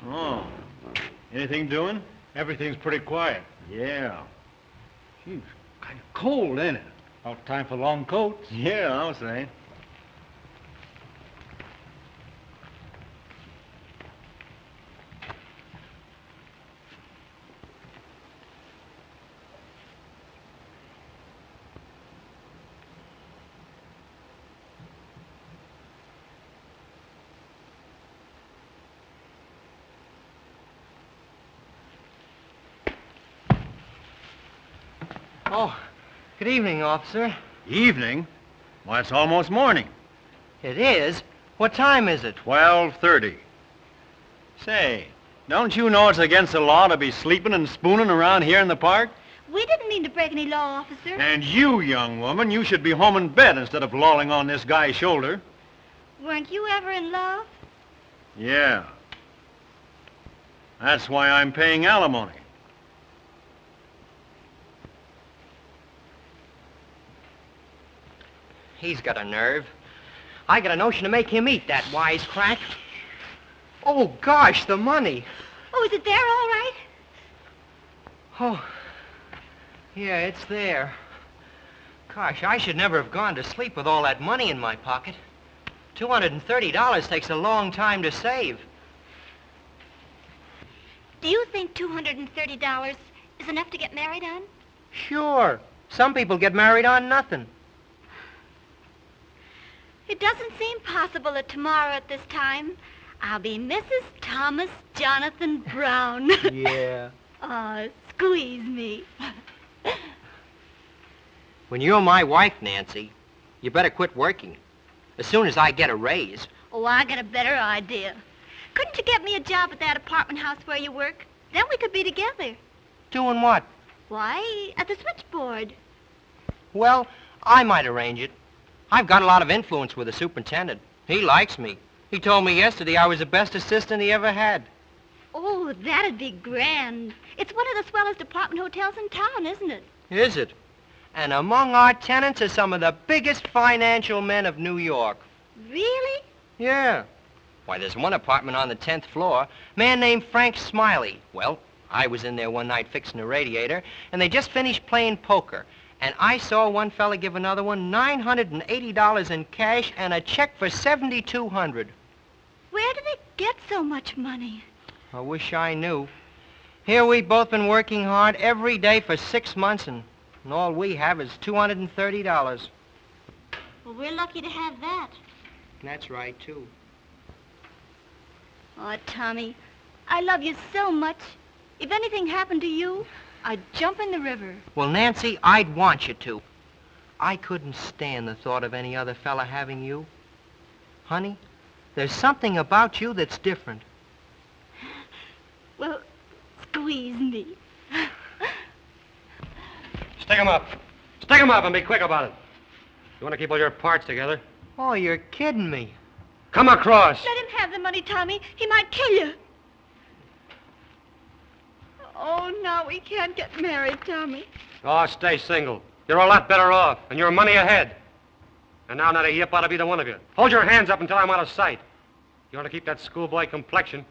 Oh. Anything doing? Everything's pretty quiet. Yeah. Geez, kind of cold, ain't it? About time for long coats. Yeah, I'll say. Oh, good evening, officer. Evening? Why, it's almost morning. It is? What time is it? 12:30. Say, don't you know it's against the law to be sleeping and spooning around here in the park? We didn't mean to break any law, officer. And you, young woman, you should be home in bed instead of lolling on this guy's shoulder. Weren't you ever in love? Yeah. That's why I'm paying alimony. He's got a nerve. I got a notion to make him eat that wisecrack. Oh, gosh, the money. Oh, is it there all right? Oh, yeah, it's there. Gosh, I should never have gone to sleep with all that money in my pocket. $230 takes a long time to save. Do you think $230 is enough to get married on? Sure. Some people get married on nothing. It doesn't seem possible that tomorrow at this time I'll be Mrs. Thomas Jonathan Brown. Yeah. Oh, squeeze me. When you're my wife, Nancy, you better quit working. As soon as I get a raise. Oh, I got a better idea. Couldn't you get me a job at that apartment house where you work? Then we could be together. Doing what? Why, at the switchboard. Well, I might arrange it. I've got a lot of influence with the superintendent. He likes me. He told me yesterday I was the best assistant he ever had. Oh, that'd be grand. It's one of the swellest apartment hotels in town, isn't it? Is it? And among our tenants are some of the biggest financial men of New York. Really? Yeah. Why, there's one apartment on the 10th floor, a man named Frank Smiley. Well, I was in there one night fixing a radiator, and they just finished playing poker. And I saw one fella give another one $980 in cash and a check for $7,200. Where do they get so much money? I wish I knew. Here we've both been working hard every day for 6 months, and all we have is $230. Well, we're lucky to have that. That's right, too. Oh, Tommy, I love you so much. If anything happened to you, I'd jump in the river. Well, Nancy, I'd want you to. I couldn't stand the thought of any other fella having you. Honey, there's something about you that's different. Well, squeeze me. Stick 'em up. Stick 'em up and be quick about it. You want to keep all your parts together? Oh, you're kidding me. Come across. Let him have the money, Tommy. He might kill you. Oh, no, we can't get married, Tommy. Oh, stay single. You're a lot better off, and you're money ahead. And now not a yip ought to be the one of you. Hold your hands up until I'm out of sight. You ought to keep that schoolboy complexion.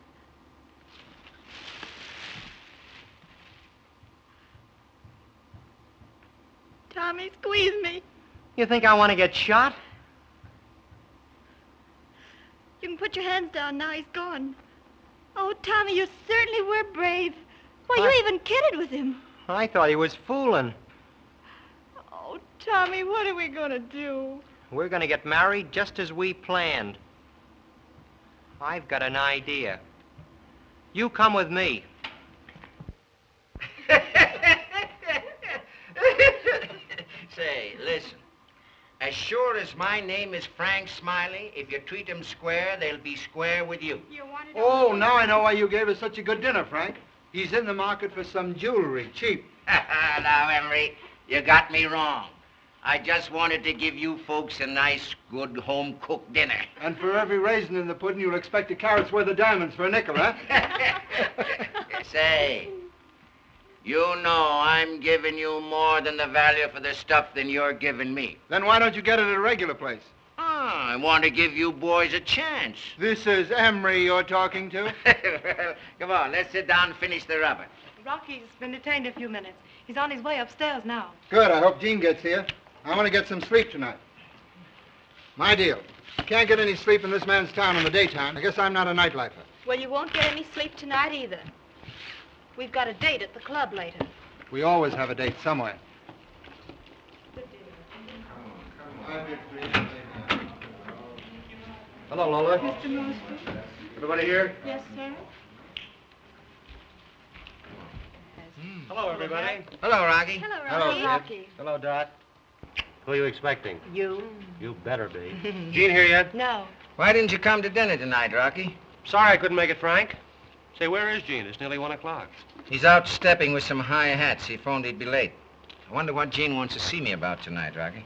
Tommy, squeeze me. You think I want to get shot? You can put your hands down now. He's gone. Oh, Tommy, you certainly were brave. Why, you even kidded with him. I thought he was fooling. Oh, Tommy, what are we going to do? We're going to get married just as we planned. I've got an idea. You come with me. Say, listen. As sure as my name is Frank Smiley, if you treat them square, they'll be square with you. Oh, now I know why you gave us such a good dinner, Frank. He's in the market for some jewelry, cheap. Now, Henry, you got me wrong. I just wanted to give you folks a nice, good, home-cooked dinner. And for every raisin in the pudding, you'll expect a carrot's worth of diamonds for a nickel, huh? Say, you know I'm giving you more than the value for the stuff than you're giving me. Then why don't you get it at a regular place? Ah, I want to give you boys a chance. This is Emery you're talking to? Well, come on, let's sit down and finish the rubber. Rocky's been detained a few minutes. He's on his way upstairs now. Good. I hope Jean gets here. I want to get some sleep tonight. My deal. You can't get any sleep in this man's town in the daytime. I guess I'm not a nightlifer. Well, you won't get any sleep tonight either. We've got a date at the club later. We always have a date somewhere. Hello, Lola. Mr. Murfin? Everybody here? Yes, sir. Hello, everybody. Hello, Rocky. Hello, Rocky. Rocky. Hello, Dot. Who are you expecting? You? You better be. Jean here yet? No. Why didn't you come to dinner tonight, Rocky? Sorry I couldn't make it, Frank. Say, where is Jean? It's nearly 1 o'clock. He's out stepping with some high hats. He phoned he'd be late. I wonder what Jean wants to see me about tonight, Rocky.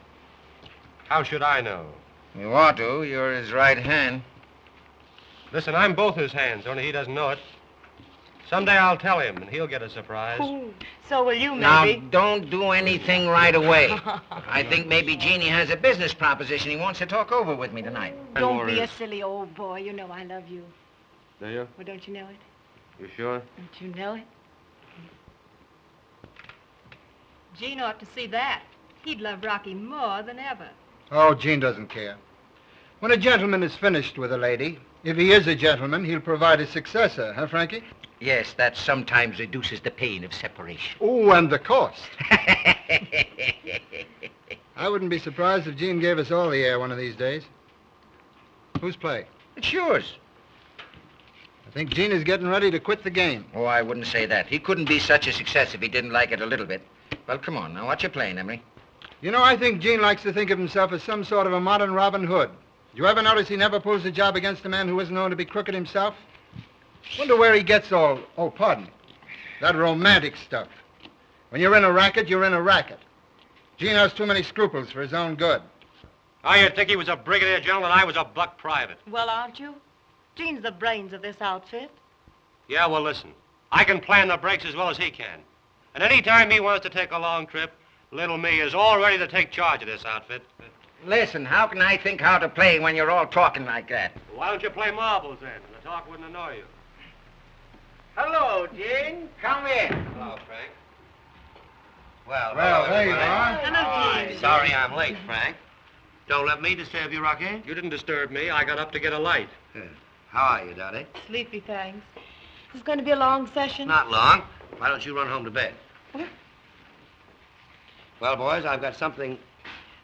How should I know? You ought to. You're his right hand. Listen, I'm both his hands, only he doesn't know it. Someday I'll tell him, and he'll get a surprise. Ooh, so will you, Now, maybe. don't do anything right away. I think maybe Jeannie has a business proposition he wants to talk over with me tonight. Don't be a silly old boy. You know I love you. Do you? Well, don't you know it? You sure? Don't you know it? Gene ought to see that. He'd love Rocky more than ever. Oh, Jean doesn't care. When a gentleman is finished with a lady, if he is a gentleman, he'll provide a successor, huh, Frankie? Yes, that sometimes reduces the pain of separation. Oh, and the cost. I wouldn't be surprised if Jean gave us all the air one of these days. Whose play? It's yours. I think Jean is getting ready to quit the game. Oh, I wouldn't say that. He couldn't be such a success if he didn't like it a little bit. Well, come on. Now, what you playing, Emery? You know, I think Jean likes to think of himself as some sort of a modern Robin Hood. You ever notice he never pulls a job against a man who isn't known to be crooked himself? Wonder where he gets all, that romantic stuff. When you're in a racket, you're in a racket. Jean has too many scruples for his own good. Oh, you'd think he was a brigadier general and I was a buck private. Well, aren't you? Gene's the brains of this outfit. Yeah, well, listen. I can plan the breaks as well as he can. And any time he wants to take a long trip, little me is all ready to take charge of this outfit. Listen, how can I think how to play when you're all talking like that? Why don't you play marbles then? The talk wouldn't annoy you. Hello, Jean. Come in. Hello, Frank. Well, there you are. Hello, Gene. Sorry I'm late, Frank. Don't let me disturb you, Rocky. You didn't disturb me. I got up to get a light. How are you, Dottie? Sleepy, thanks. This is going to be a long session. Not long. Why don't you run home to bed? Well, boys, I've got something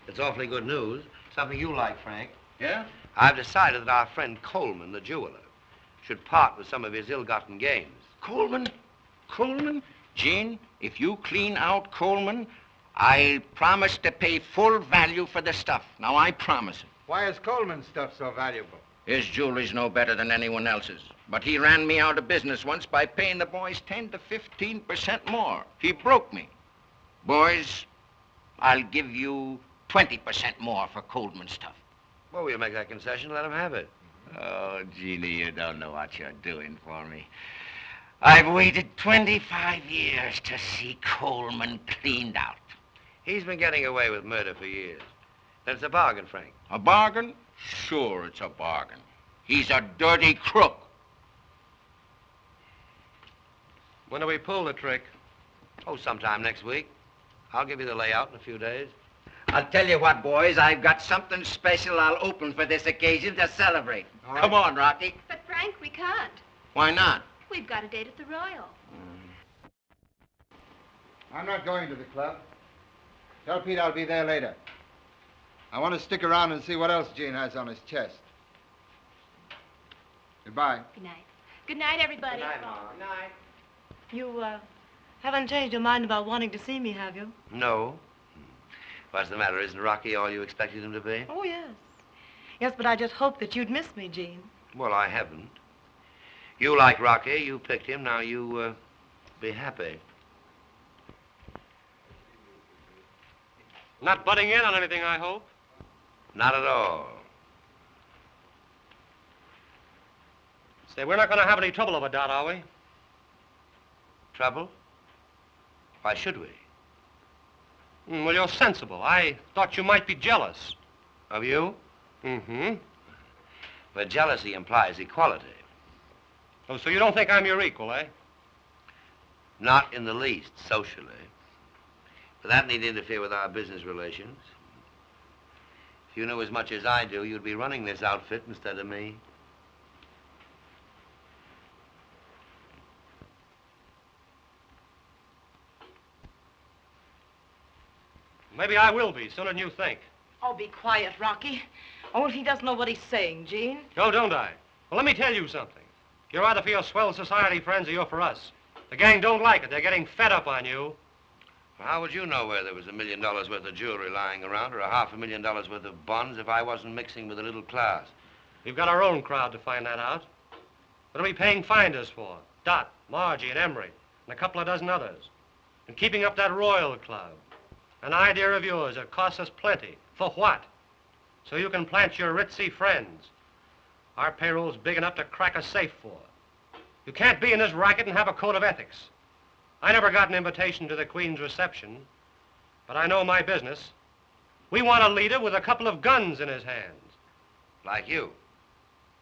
that's awfully good news. Something you like, Frank. Yeah? I've decided that our friend Coleman, the jeweler, should part with some of his ill-gotten gains. Coleman? Coleman? Jean, if you clean out Coleman, I promise to pay full value for the stuff. Now, I promise it. Why is Coleman's stuff so valuable? His jewelry's no better than anyone else's. But he ran me out of business once by paying the boys 10 to 15% more. He broke me. Boys, I'll give you 20% more for Coleman stuff. Well, we'll make that concession. Let him have it. Oh, Jeannie, you don't know what you're doing for me. I've waited 25 years to see Coleman cleaned out. He's been getting away with murder for years. And it's a bargain, Frank. A bargain? Sure, it's a bargain. He's a dirty crook. When do we pull the trick? Oh, sometime next week. I'll give you the layout in a few days. I'll tell you what, boys, I've got something special I'll open for this occasion to celebrate. All right. Come on, Rocky. But, Frank, we can't. Why not? We've got a date at the Royal. I'm not going to the club. Tell Pete I'll be there later. I want to stick around and see what else Jean has on his chest. Goodbye. Good night. Good night, everybody. Good night, Mom. Good night. You, haven't changed your mind about wanting to see me, have you? No. What's the matter? Isn't Rocky all you expected him to be? Oh, yes. Yes, but I just hoped that you'd miss me, Gene. Well, I haven't. You like Rocky. You picked him. Now you, be happy. Not butting in on anything, I hope. Not at all. Say, we're not going to have any trouble over Dot, are we? Trouble? Why should we? Well, you're sensible. I thought you might be jealous. Of you? Mm-hmm. But jealousy implies equality. Oh, so you don't think I'm your equal, eh? Not in the least, socially. But that needn't interfere with our business relations. If you knew as much as I do, you'd be running this outfit instead of me. Maybe I will be, sooner than you think. Oh, be quiet, Rocky. Oh, he doesn't know what he's saying, Gene. No, don't I? Well, let me tell you something. You're either for your swell society friends or you're for us. The gang don't like it. They're getting fed up on you. Well, how would you know where there was $1 million worth of jewelry lying around or $500,000 worth of bonds if I wasn't mixing with the little class? We've got our own crowd to find that out. What are we paying finders for? Dot, Margie, and Emery, and a couple of dozen others. And keeping up that Royal Club. An idea of yours that costs us plenty. For what? So you can plant your ritzy friends. Our payroll's big enough to crack a safe for. You can't be in this racket and have a code of ethics. I never got an invitation to the Queen's reception, but I know my business. We want a leader with a couple of guns in his hands. Like you.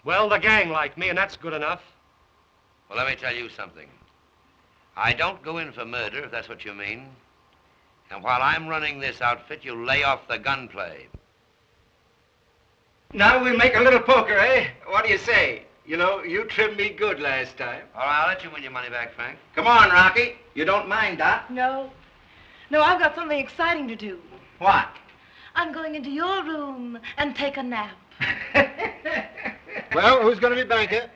Well, the gang like me, and that's good enough. Well, let me tell you something. I don't go in for murder, if that's what you mean. And while I'm running this outfit, you'll lay off the gunplay. Now we'll make a little poker, eh? What do you say? You know, you trimmed me good last time. All right, I'll let you win your money back, Frank. Come on, Rocky. You don't mind, Dot? No. No, I've got something exciting to do. What? I'm going into your room and take a nap. Well, who's going to be banker?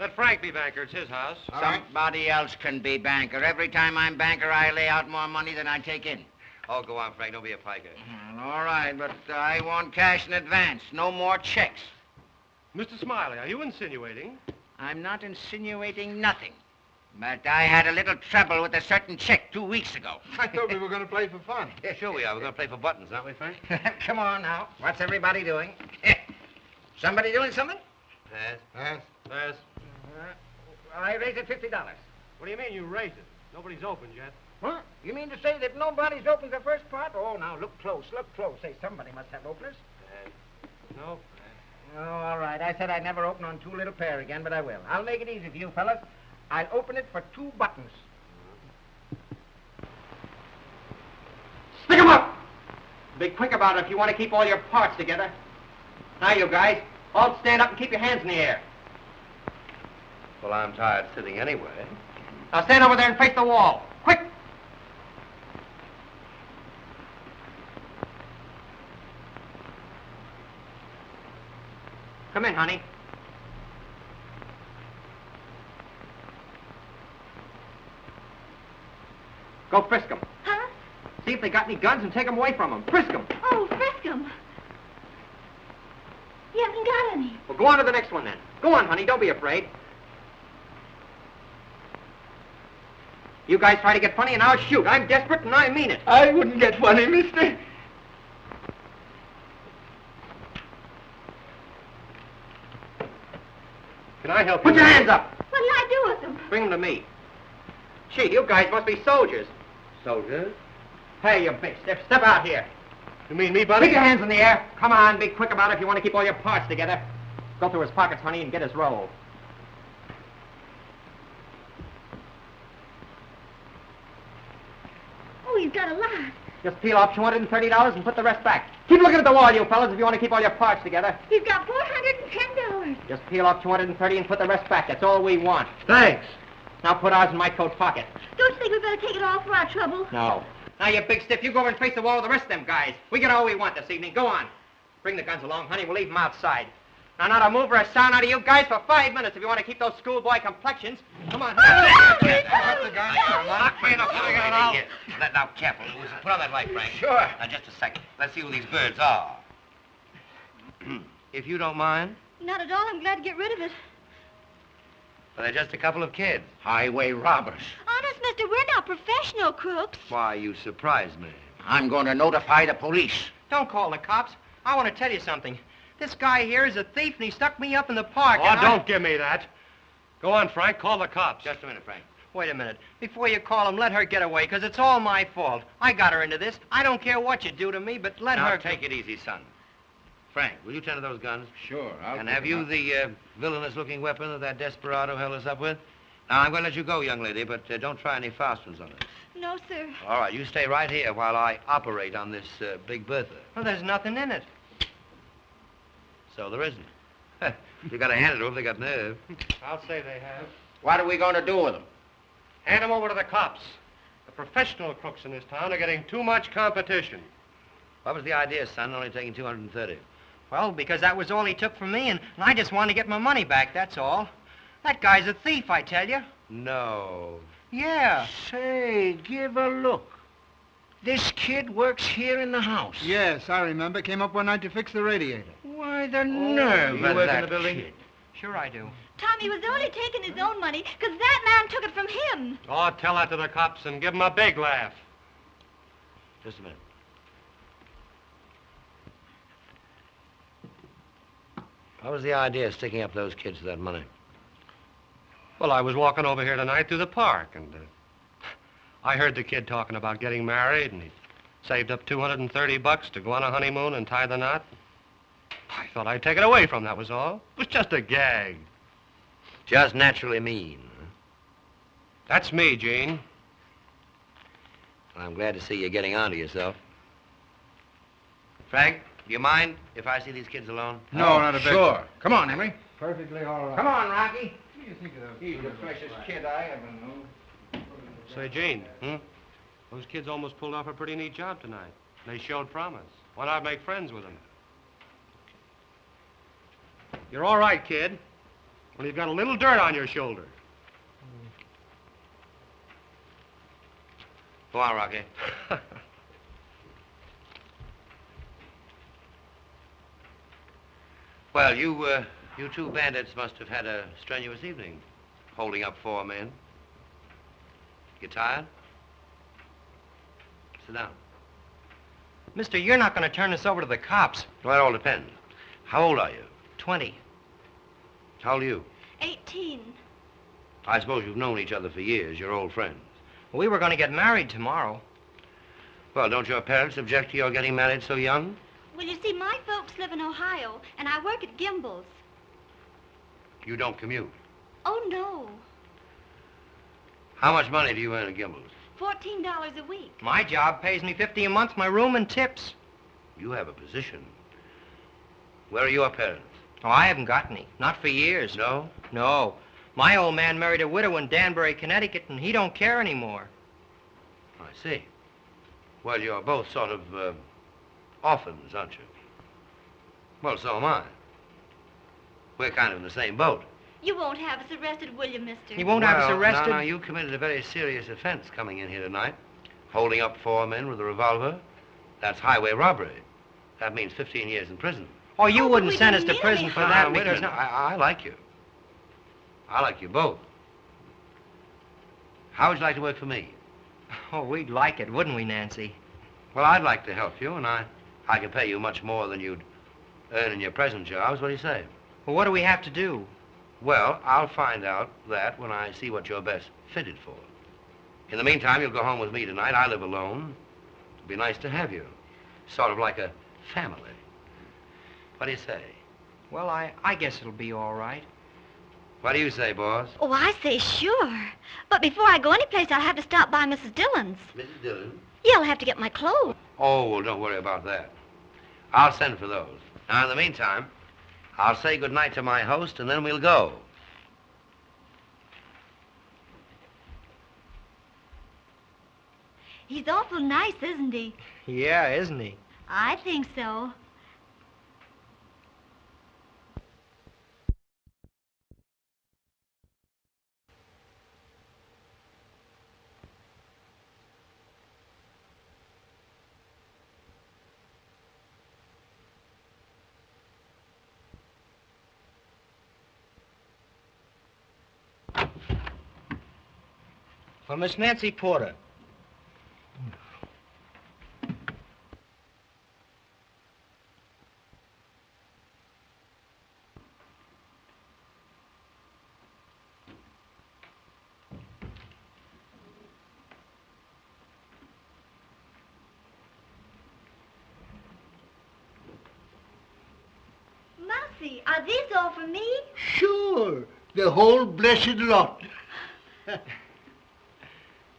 Let Frank be banker. It's his house. Somebody else can be banker. Every time I'm banker, I lay out more money than I take in. Oh, go on, Frank. Don't be a piker. All right, but I want cash in advance. No more checks. Mr. Smiley, are you insinuating? I'm not insinuating nothing. But I had a little trouble with a certain check 2 weeks ago. I thought we were going to play for fun. Yeah, sure we are. We're going to play for buttons, aren't we, Frank? Come on now. What's everybody doing? Somebody doing something? Yes. Yes. Yes. I raised it $50. What do you mean you raised it? Nobody's opened yet. Huh? You mean to say that nobody's opened the first part? Oh, now, look close, look close. Say, somebody must have openers. No. Oh, all right. I said I'd never open on two little pair again, but I will. I'll make it easy for you fellas. I'll open it for 2 buttons. Stick 'em up! Be quick about it if you want to keep all your parts together. Now, you guys, all stand up and keep your hands in the air. Well, I'm tired sitting anyway. Now stand over there and face the wall. Quick! Come in, honey. Go frisk them. Huh? See if they got any guns and take them away from them. Frisk them. Oh, frisk 'em. You haven't got any. Well, go on to the next one then. Go on, honey. Don't be afraid. You guys try to get funny and I'll shoot. I'm desperate and I mean it. I wouldn't get funny, mister. Can I help you? Put your hands up. What'll I do with them? Bring them to me. Gee, you guys must be soldiers. Soldiers? Hey, you big stiff. Step out here. You mean me, buddy? Keep your hands in the air. Come on, be quick about it if you want to keep all your parts together. Go through his pockets, honey, and get his roll. Oh, he's got a lot. Just peel off $230 and put the rest back. Keep looking at the wall, you fellas, if you want to keep all your parts together. He's got $410. Just peel off $230 and put the rest back. That's all we want. Thanks. Now put ours in my coat pocket. Don't you think we better take it all for our trouble? No. Now, you big stiff, you go over and face the wall with the rest of them guys. We get all we want this evening. Go on. Bring the guns along, honey. We'll leave them outside. Now, not a move or a sound out of you guys for 5 minutes if you want to keep those schoolboy complexions. Come on. Now, careful. Put on that light, Frank. Sure. Now, just a second. Let's see who these birds are. If you don't mind. Not at all. I'm glad to get rid of it. But they're just a couple of kids. Highway robbers. Honest, mister, we're not professional crooks. Why, you surprise me. I'm going to notify the police. Don't call the cops. I want to tell you something. This guy here is a thief, and he stuck me up in the park. Oh, don't give me that. Go on, Frank. Call the cops. Just a minute, Frank. Wait a minute. Before you call him, let her get away, because it's all my fault. I got her into this. I don't care what you do to me, but let Now, her... take it easy, son. Frank, will you tend to those guns? Sure, I'll And pick have 'em you up. the villainous-looking weapon that desperado held us up with? Now, I'm going to let you go, young lady, but don't try any fast ones on us. No, sir. All right, you stay right here while I operate on this Big Bertha. Well, there's nothing in it. So there isn't. You got to hand it to them. They got nerve. I'll say they have. What are we going to do with them? Hand them over to the cops. The professional crooks in this town are getting too much competition. What was the idea, son? Only taking 230. Well, because that was all he took from me, and I just wanted to get my money back, that's all. That guy's a thief, I tell you. No. Yeah. Say, give a look. This kid works here in the house. Yes, I remember. Came up one night to fix the radiator. Why, the nerve you of work in that the building? kid. Sure I do. Tommy was only taking his own money because that man took it from him. Oh, tell that to the cops and give them a big laugh. Just a minute. What was the idea of sticking up those kids for that money? Well, I was walking over here tonight through the park, and I heard the kid talking about getting married, and he saved up $230 to go on a honeymoon and tie the knot. I thought I'd take it away from him, that was all. It was just a gag. Just naturally mean. Huh? That's me, Gene. Well, I'm glad to see you getting on to yourself. Frank, do you mind if I see these kids alone? No, not a bit. Sure. Come on, Henry. Perfectly all right. Come on, Rocky. What do you think of those? He's the freshest kid I ever knew. Say, Gene, those kids almost pulled off a pretty neat job tonight. They showed promise. Why not make friends with them? You're all right, kid. When you've got a little dirt on your shoulder. Go on, Rocky. Well, you two bandits must have had a strenuous evening, holding up 4 men. You tired? Sit down. Mister, you're not going to turn us over to the cops. Well, it all depends. How old are you? 20. How old are you? 18. I suppose you've known each other for years. You're old friends. We were going to get married tomorrow. Well, don't your parents object to your getting married so young? Well, you see, my folks live in Ohio, and I work at Gimbel's. You don't commute. Oh, no. How much money do you earn at Gimbel's? $14 a week. My job pays me $50 a month, my room and tips. You have a position. Where are your parents? Oh, I haven't got any. Not for years. No? No. My old man married a widow in Danbury, Connecticut, and he don't care anymore. I see. Well, you're both sort of orphans, aren't you? Well, so am I. We're kind of in the same boat. You won't have us arrested, will you, mister? He won't have us arrested. No, you committed a very serious offense coming in here tonight. Holding up 4 men with a revolver. That's highway robbery. That means 15 years in prison. Oh, you Oh, but wouldn't we send us didn't to mean prison any for harm. that Wait a because... minute. I like you. I like you both. How would you like to work for me? Oh, we'd like it, wouldn't we, Nancy? Well, I'd like to help you, and I can pay you much more than you'd earn in your present jobs. What do you say? Well, what do we have to do? Well, I'll find out that when I see what you're best fitted for. In the meantime, you'll go home with me tonight. I live alone. It'd be nice to have you. Sort of like a family. What do you say? Well, I guess it'll be all right. What do you say, boss? Oh, I say sure. But before I go anyplace, I'll have to stop by Mrs. Dillon's. Mrs. Dillon? Yeah, I'll have to get my clothes. Oh, well, don't worry about that. I'll send for those. Now, in the meantime, I'll say good night to my host, and then we'll go. He's awful nice, isn't he? Yeah, isn't he? I think so. For Miss Nancy Porter. Nancy, are these all for me? Sure, the whole blessed lot.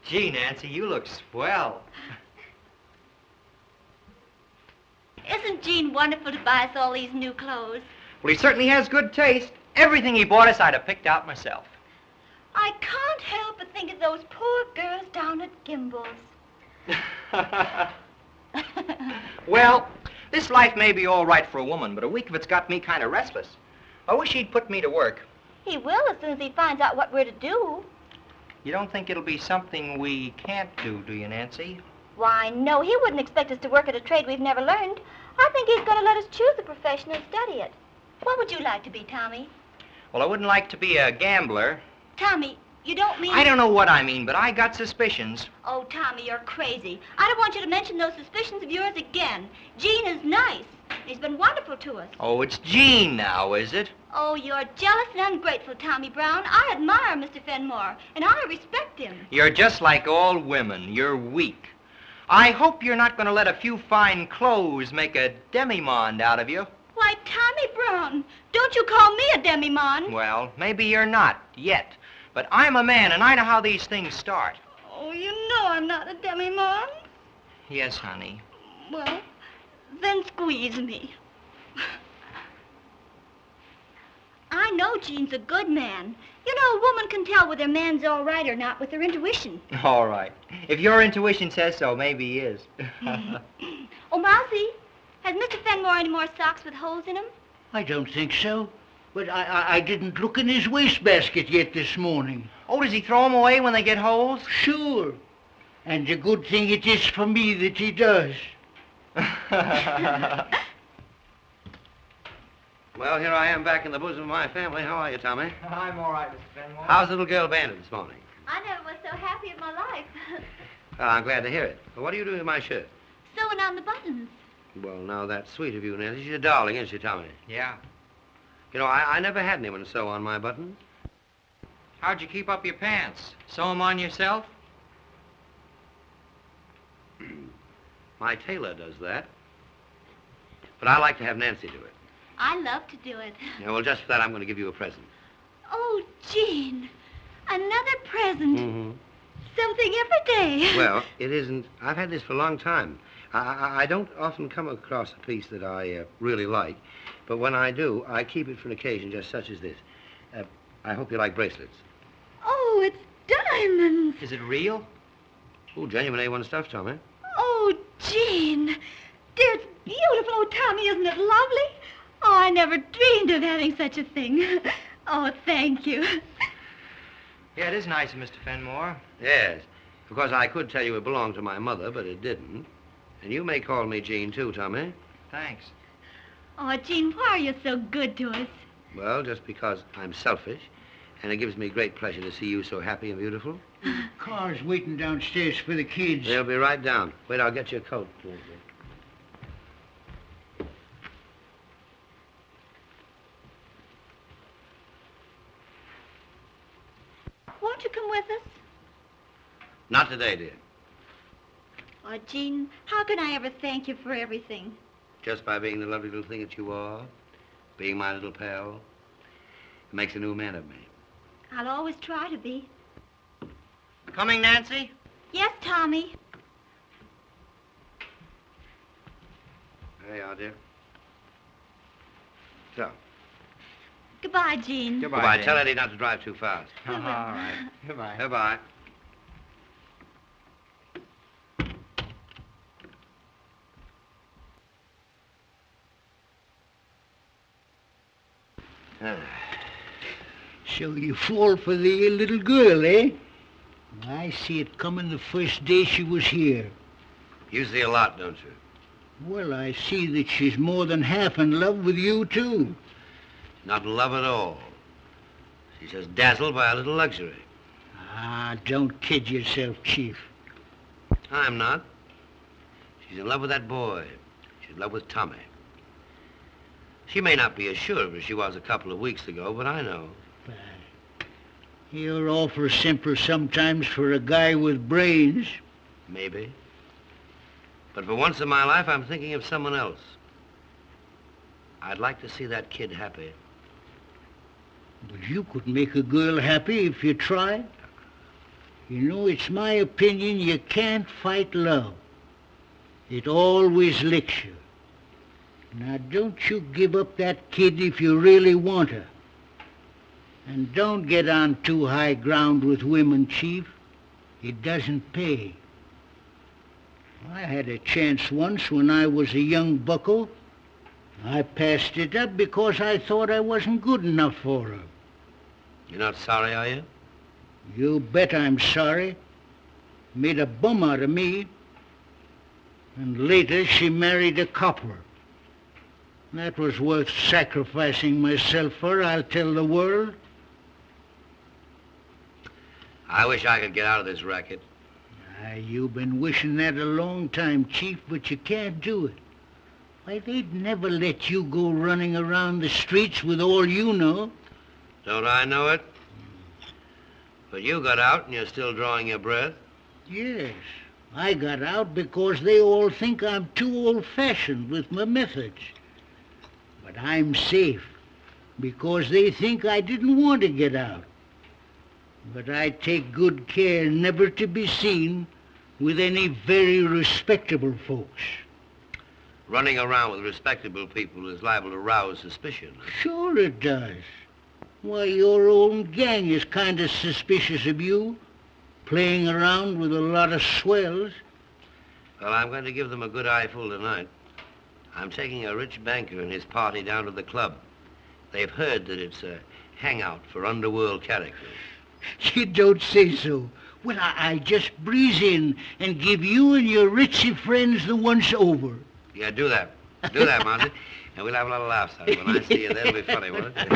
Gee, Nancy, you look swell. Isn't Gene wonderful to buy us all these new clothes? Well, he certainly has good taste. Everything he bought us, I'd have picked out myself. I can't help but think of those poor girls down at Gimbel's. Well, this life may be all right for a woman, but a week of it's got me kind of restless. I wish he'd put me to work. He will as soon as he finds out what we're to do. You don't think it'll be something we can't do you, Nancy? Why, no, he wouldn't expect us to work at a trade we've never learned. I think he's going to let us choose a profession and study it. What would you like to be, Tommy? Well, I wouldn't like to be a gambler. Tommy, you don't mean... I don't know what I mean, but I got suspicions. Oh, Tommy, you're crazy. I don't want you to mention those suspicions of yours again. Gene is nice. He's been wonderful to us. Oh, it's Gene now, is it? Oh, you're jealous and ungrateful, Tommy Brown. I admire Mr. Fenmore, and I respect him. You're just like all women. You're weak. I hope you're not going to let a few fine clothes make a demi-monde out of you. Why, Tommy Brown, don't you call me a demi-monde. Well, maybe you're not, yet. But I'm a man, and I know how these things start. Oh, you know I'm not a demi-monde. Yes, honey. Well, then squeeze me. I know Gene's a good man. You know, a woman can tell whether a man's all right or not with her intuition. All right. If your intuition says so, maybe he is. Oh, Mousy, has Mr. Fenmore any more socks with holes in them? I don't think so. But I didn't look in his wastebasket yet this morning. Oh, does he throw them away when they get holes? Sure. And the good thing it is for me that he does. Well, here I am back in the bosom of my family. How are you, Tommy? I'm all right, Mr. Fenmore. How's little girl Bandit this morning? I never was so happy in my life. Well, I'm glad to hear it. Well, what are you doing with my shirt? Sewing on the buttons. Well, now, that's sweet of you, Nancy. She's a darling, isn't she, Tommy? Yeah. You know, I never had anyone sew on my buttons. How'd you keep up your pants? Sew them on yourself? My tailor does that. But I like to have Nancy do it. I love to do it. Yeah, well, just for that, I'm going to give you a present. Oh, Gene, another present. Mm-hmm. Something every day. Well, it isn't. I've had this for a long time. I don't often come across a piece that I really like, but when I do, I keep it for an occasion just such as this. I hope you like bracelets. Oh, it's diamonds. Is it real? Oh, genuine A1 stuff, Tommy. Oh, Gene. Dear, it's beautiful. Oh, Tommy, isn't it lovely? Oh, I never dreamed of having such a thing. Oh, thank you. Yeah, it is nice of Mr. Fenmore. Yes. Of course, I could tell you it belonged to my mother, but it didn't. And you may call me Gene, too, Tommy. Thanks. Oh, Gene, why are you so good to us? Well, just because I'm selfish, and it gives me great pleasure to see you so happy and beautiful. Car's waiting downstairs for the kids. They'll be right down. Wait, I'll get you a coat. Won't you come with us? Not today, dear. Oh, Gene, how can I ever thank you for everything? Just by being the lovely little thing that you are, being my little pal, it makes a new man of me. I'll always try to be. Coming, Nancy? Yes, Tommy. There you are, dear. So. Goodbye, Gene. Goodbye. Jane. Tell Eddie not to drive too fast. All right. Goodbye. Goodbye. So you fall for the little girl, eh? I see it coming the first day she was here. You see a lot, don't you? Well, I see that she's more than half in love with you, too. Not in love at all. She's just dazzled by a little luxury. Ah, don't kid yourself, Chief. I'm not. She's in love with that boy. She's in love with Tommy. She may not be as sure of it as she was a couple of weeks ago, but I know. You're awful simple sometimes for a guy with brains. Maybe. But for once in my life, I'm thinking of someone else. I'd like to see that kid happy. But you could make a girl happy if you tried. You know, it's my opinion you can't fight love. It always licks you. Now, don't you give up that kid if you really want her. And don't get on too high ground with women, Chief. It doesn't pay. I had a chance once when I was a young bucko. I passed it up because I thought I wasn't good enough for her. You're not sorry, are you? You bet I'm sorry. Made a bum out of me. And later she married a copper. That was worth sacrificing myself for, I'll tell the world. I wish I could get out of this racket. You've been wishing that a long time, Chief, but you can't do it. Why, they'd never let you go running around the streets with all you know. Don't I know it? But you got out and you're still drawing your breath. Yes, I got out because they all think I'm too old-fashioned with my methods. But I'm safe because they think I didn't want to get out. But I take good care never to be seen with any very respectable folks. Running around with respectable people is liable to rouse suspicion. Sure it does. Why, your own gang is kind of suspicious of you, playing around with a lot of swells. Well, I'm going to give them a good eyeful tonight. I'm taking a rich banker and his party down to the club. They've heard that it's a hangout for underworld characters. You don't say so. Well, I just breeze in and give you and your ritzy friends the once over. Yeah, do that. Do that, Monty. And we'll have a lot of laughs out of it. When I see you, that'll be funny, won't it?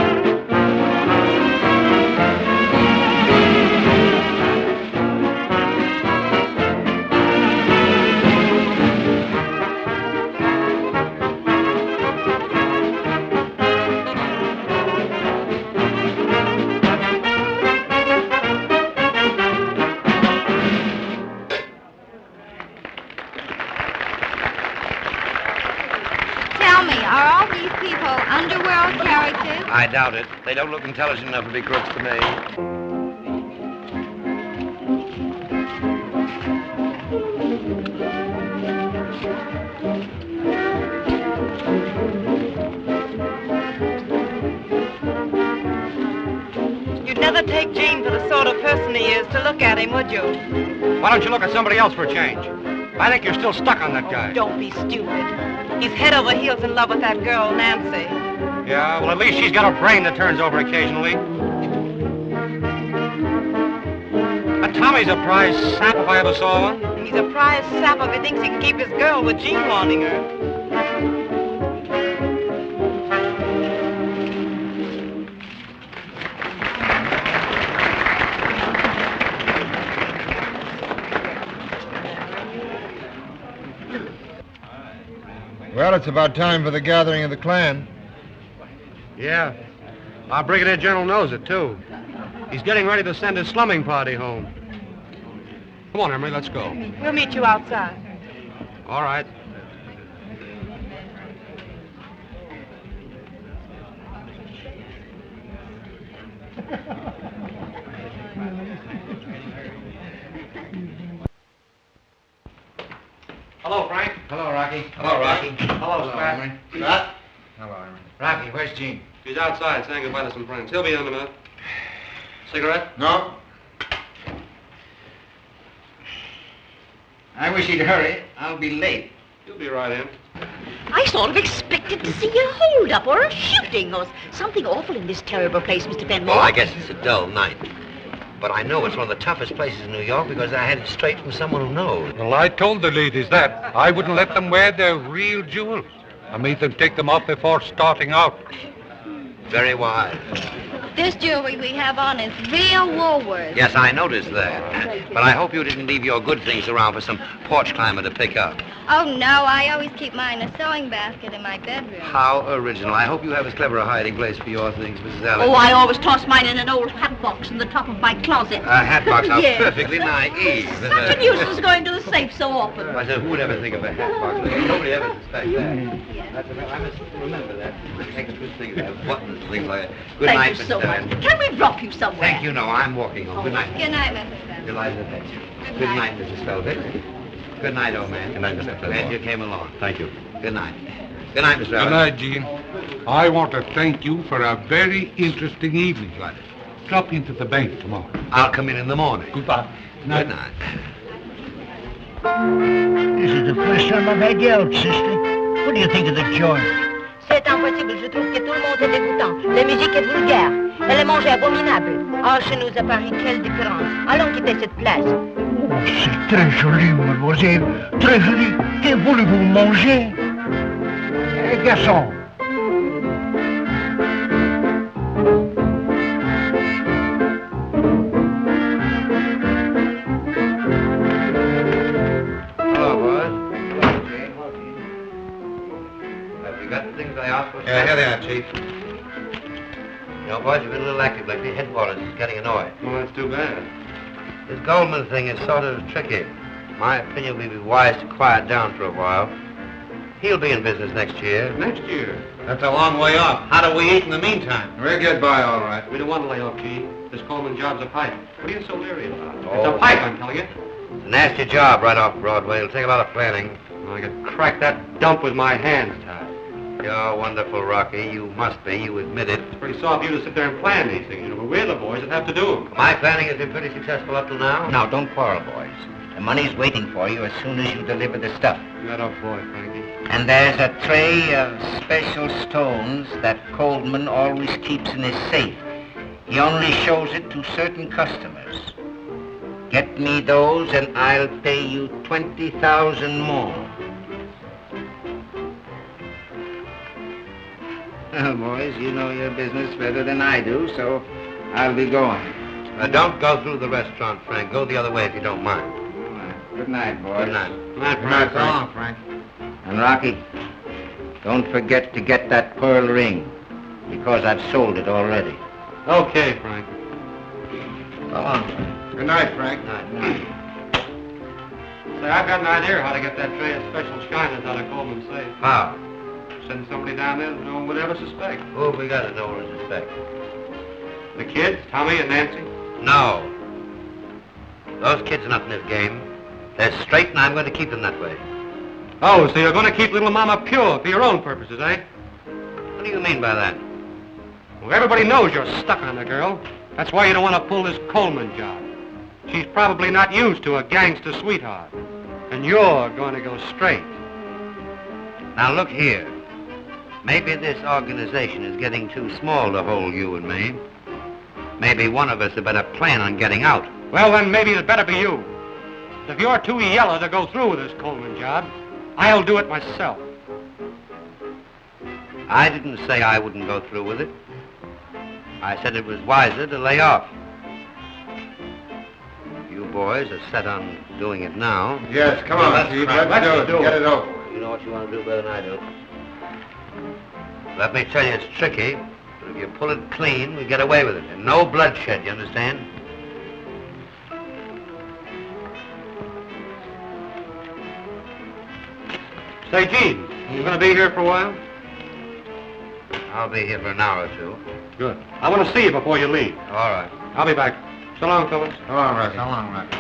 Underworld characters? I doubt it. They don't look intelligent enough to be crooks to me. You'd never take Gene for the sort of person he is to look at him, would you? Why don't you look at somebody else for a change? I think you're still stuck on that guy. Don't be stupid. He's head over heels in love with that girl, Nancy. Yeah, well, at least she's got a brain that turns over occasionally. But Tommy's a prize sap if I ever saw one. And he's a prize sap if he thinks he can keep his girl with Gene wanting her. Well, it's about time for the gathering of the clan. Yeah. Our brigadier general knows it, too. He's getting ready to send his slumming party home. Come on, Emery, let's go. We'll meet you outside. All right. Hello, Frank. Hello, Rocky. Hello, Rocky. Hello, Spat. Scott? Hello, Emery. Rocky, where's Gene? He's outside saying goodbye to some friends. He'll be in a minute. Cigarette? No. I wish he'd hurry. I'll be late. You'll be right in. I sort of expected to see a hold-up or a shooting or something awful in this terrible place, Mr. Fenmore. Well, I guess it's a dull night. But I know it's one of the toughest places in New York because I had it straight from someone who knows. Well, I told the ladies that. I wouldn't let them wear their real jewels. I made them take them off before starting out. Very wise. This jewelry we have on is real Woolworth. Yes, I noticed that. But I hope you didn't leave your good things around for some porch climber to pick up. Oh, no, I always keep mine in a sewing basket in my bedroom. How original. I hope you have as clever a hiding place for your things, Mrs. Allen. Oh, I always toss mine in an old hat box in the top of my closet. A hat box? How Yes. perfectly naive. Such a nuisance going to the safe so often. I said, who would ever think of a hat box? Nobody ever suspects that. I must remember that. Extra things, buttons, things like that. Good Thank night, you Mrs. so Allen. much. Can we drop you somewhere? Thank you. No, I'm walking home. Good night. Good night, Mrs. Bell. Delighted to meet you. Good night, Mrs. Velvet. Good night, old man. Good night, Mr. Fenmore. Glad you came along. Thank you. Good night. Good night, Mr. Good Velvet. night, Gene. I want to thank you for a very interesting evening. Drop into the bank tomorrow. I'll come in the morning. Goodbye. Good night. This is the first time I've had you out, sister. What do you think of the joint? C'est impossible, je trouve que tout le monde est dégoûtant. La musique est vulgaire. Elle est mangée abominable. Ah, chez nous à Paris, quelle différence. Allons quitter cette place. Oh, c'est très joli, mademoiselle. Très joli. Que voulez-vous manger? Garçon. Hello, boys. Have you got the things I asked for? Yeah, here they are, Chief. You know, boys, you've been a little active lately. Headquarters is getting annoyed. Well, that's too bad. This Goldman thing is sort of tricky. My opinion would be wise to quiet down for a while. He'll be in business next year. Next year. That's a long way off. How do we eat in the meantime? We'll get by all right. We don't want to lay off, Gene. This Coleman job's a pipe. What are you so leery about? It's Oh. a pipe, I'm telling you. It's a nasty job right off Broadway. It'll take a lot of planning. I could crack that dump with my hands tied. You're wonderful, Rocky. You must be. You admit it. It's pretty soft of you to sit there and plan these things, you know, but we're the boys that have to do them. My planning has been pretty successful up till now. Now, don't quarrel, boys. The money's waiting for you as soon as you deliver the stuff. That old boy, Frankie. And there's a tray of special stones that Coleman always keeps in his safe. He only shows it to certain customers. Get me those and I'll pay you 20,000 more. Well, boys, you know your business better than I do, so I'll be going. Don't go through the restaurant, Frank. Go the other way if you don't mind. All right. Good night, boys. Good night. Good night, Good night, Frank. so long, Frank. And Rocky, don't forget to get that pearl ring, because I've sold it already. Okay, Frank. So long, Frank. Good night, Frank. Good night. Say, I've got an idea how to get that tray of special shiners out of Coleman's safe. How? Send somebody down there that no one would ever suspect. Who have we got to know or suspect? The kids, Tommy and Nancy. No. Those kids are not in this game. They're straight, and I'm going to keep them that way. Oh, so you're going to keep little Mama pure for your own purposes, eh? What do you mean by that? Well, everybody knows you're stuck on the girl. That's why you don't want to pull this Coleman job. She's probably not used to a gangster sweetheart. And you're going to go straight. Now, look here. Maybe this organization is getting too small to hold you and me. Maybe one of us had better plan on getting out. Well, then maybe it better be you. If you're too yellow to go through with this Coleman job, I'll do it myself. I didn't say I wouldn't go through with it. I said it was wiser to lay off. You boys are set on doing it now. Yes, come Well, on, let's Chief. crack. Let's do Let's it. do Get it. it over with. You know what you want to do better than I do. Let me tell you, it's tricky, but if you pull it clean, we get away with it. And no bloodshed, you understand? Say, Gene, you going to be here for a while? I'll be here for an hour or two. Good. I want to see you before you leave. All right. I'll be back. So long, fellas. So long, Rocky. So long, Rocky.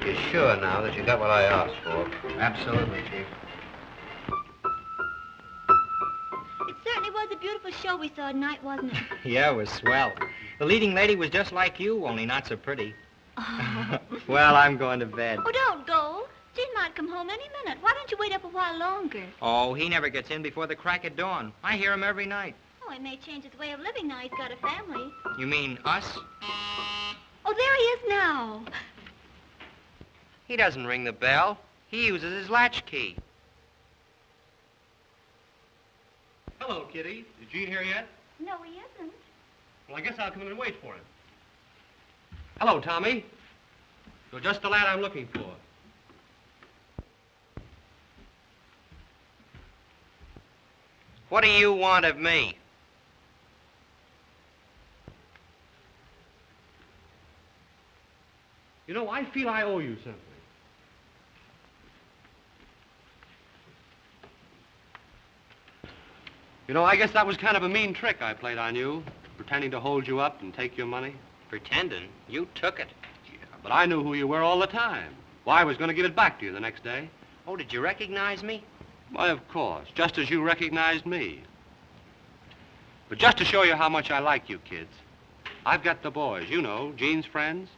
You're sure now that you got what I asked for? Absolutely, Chief. It certainly was a beautiful show we saw tonight, wasn't it? Yeah, it was swell. The leading lady was just like you, only not so pretty. Oh. Well, I'm going to bed. Oh, don't go. Gene might come home any minute. Why don't you wait up a while longer? Oh, he never gets in before the crack of dawn. I hear him every night. Oh, he may change his way of living now he's got a family. You mean us? Oh, there he is now. He doesn't ring the bell. He uses his latchkey. Hello, Kitty. Is Gene here yet? No, he isn't. Well, I guess I'll come in and wait for him. Hello, Tommy. You're just the lad I'm looking for. What do you want of me? You know, I feel I owe you something. You know, I guess that was kind of a mean trick I played on you, pretending to hold you up and take your money. Pretending? You took it. Yeah, but I knew who you were all the time. Well, I was going to give it back to you the next day. Oh, did you recognize me? Why, of course, just as you recognized me. But just to show you how much I like you kids, I've got the boys, you know, Gene's friends.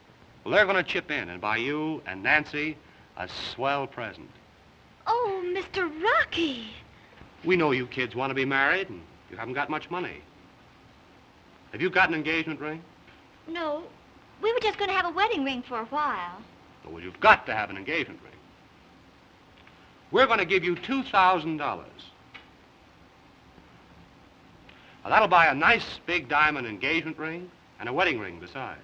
Well, they're going to chip in and buy you and Nancy a swell present. Oh, Mr. Rocky. We know you kids want to be married, and you haven't got much money. Have you got an engagement ring? No, we were just going to have a wedding ring for a while. Oh, well, you've got to have an engagement ring. We're going to give you $2,000. Now, that'll buy a nice big diamond engagement ring and a wedding ring besides.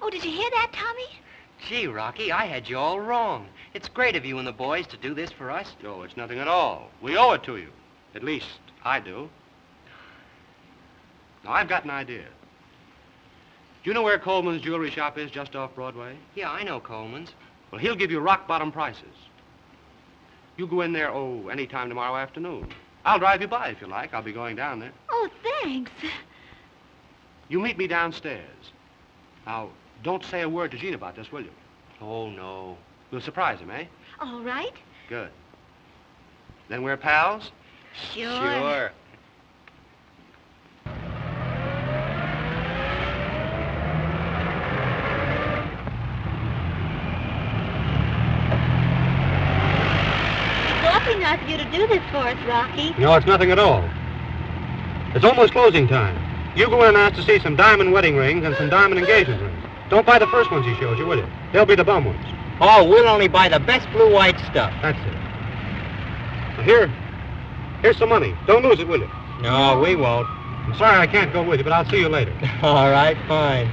Oh, did you hear that, Tommy? Gee, Rocky, I had you all wrong. It's great of you and the boys to do this for us. No, it's nothing at all. We owe it to you. At least, I do. Now, I've got an idea. Do you know where Coleman's jewelry shop is just off Broadway? Yeah, I know Coleman's. Well, he'll give you rock-bottom prices. You go in there, any time tomorrow afternoon. I'll drive you by if you like. I'll be going down there. Oh, thanks. You meet me downstairs. Now, don't say a word to Gene about this, will you? Oh, no. We'll surprise him, eh? All right. Good. Then we're pals? Sure. Sure. It's awfully nice of you to do this for us, Rocky. No, it's nothing at all. It's almost closing time. You go in and ask to see some diamond wedding rings and some diamond engagement rings. Don't buy the first ones he shows you, will you? They'll be the bum ones. Oh, we'll only buy the best blue-white stuff. That's it. Now, here's some money. Don't lose it, will you? No, we won't. I'm sorry I can't go with you, but I'll see you later. All right, fine.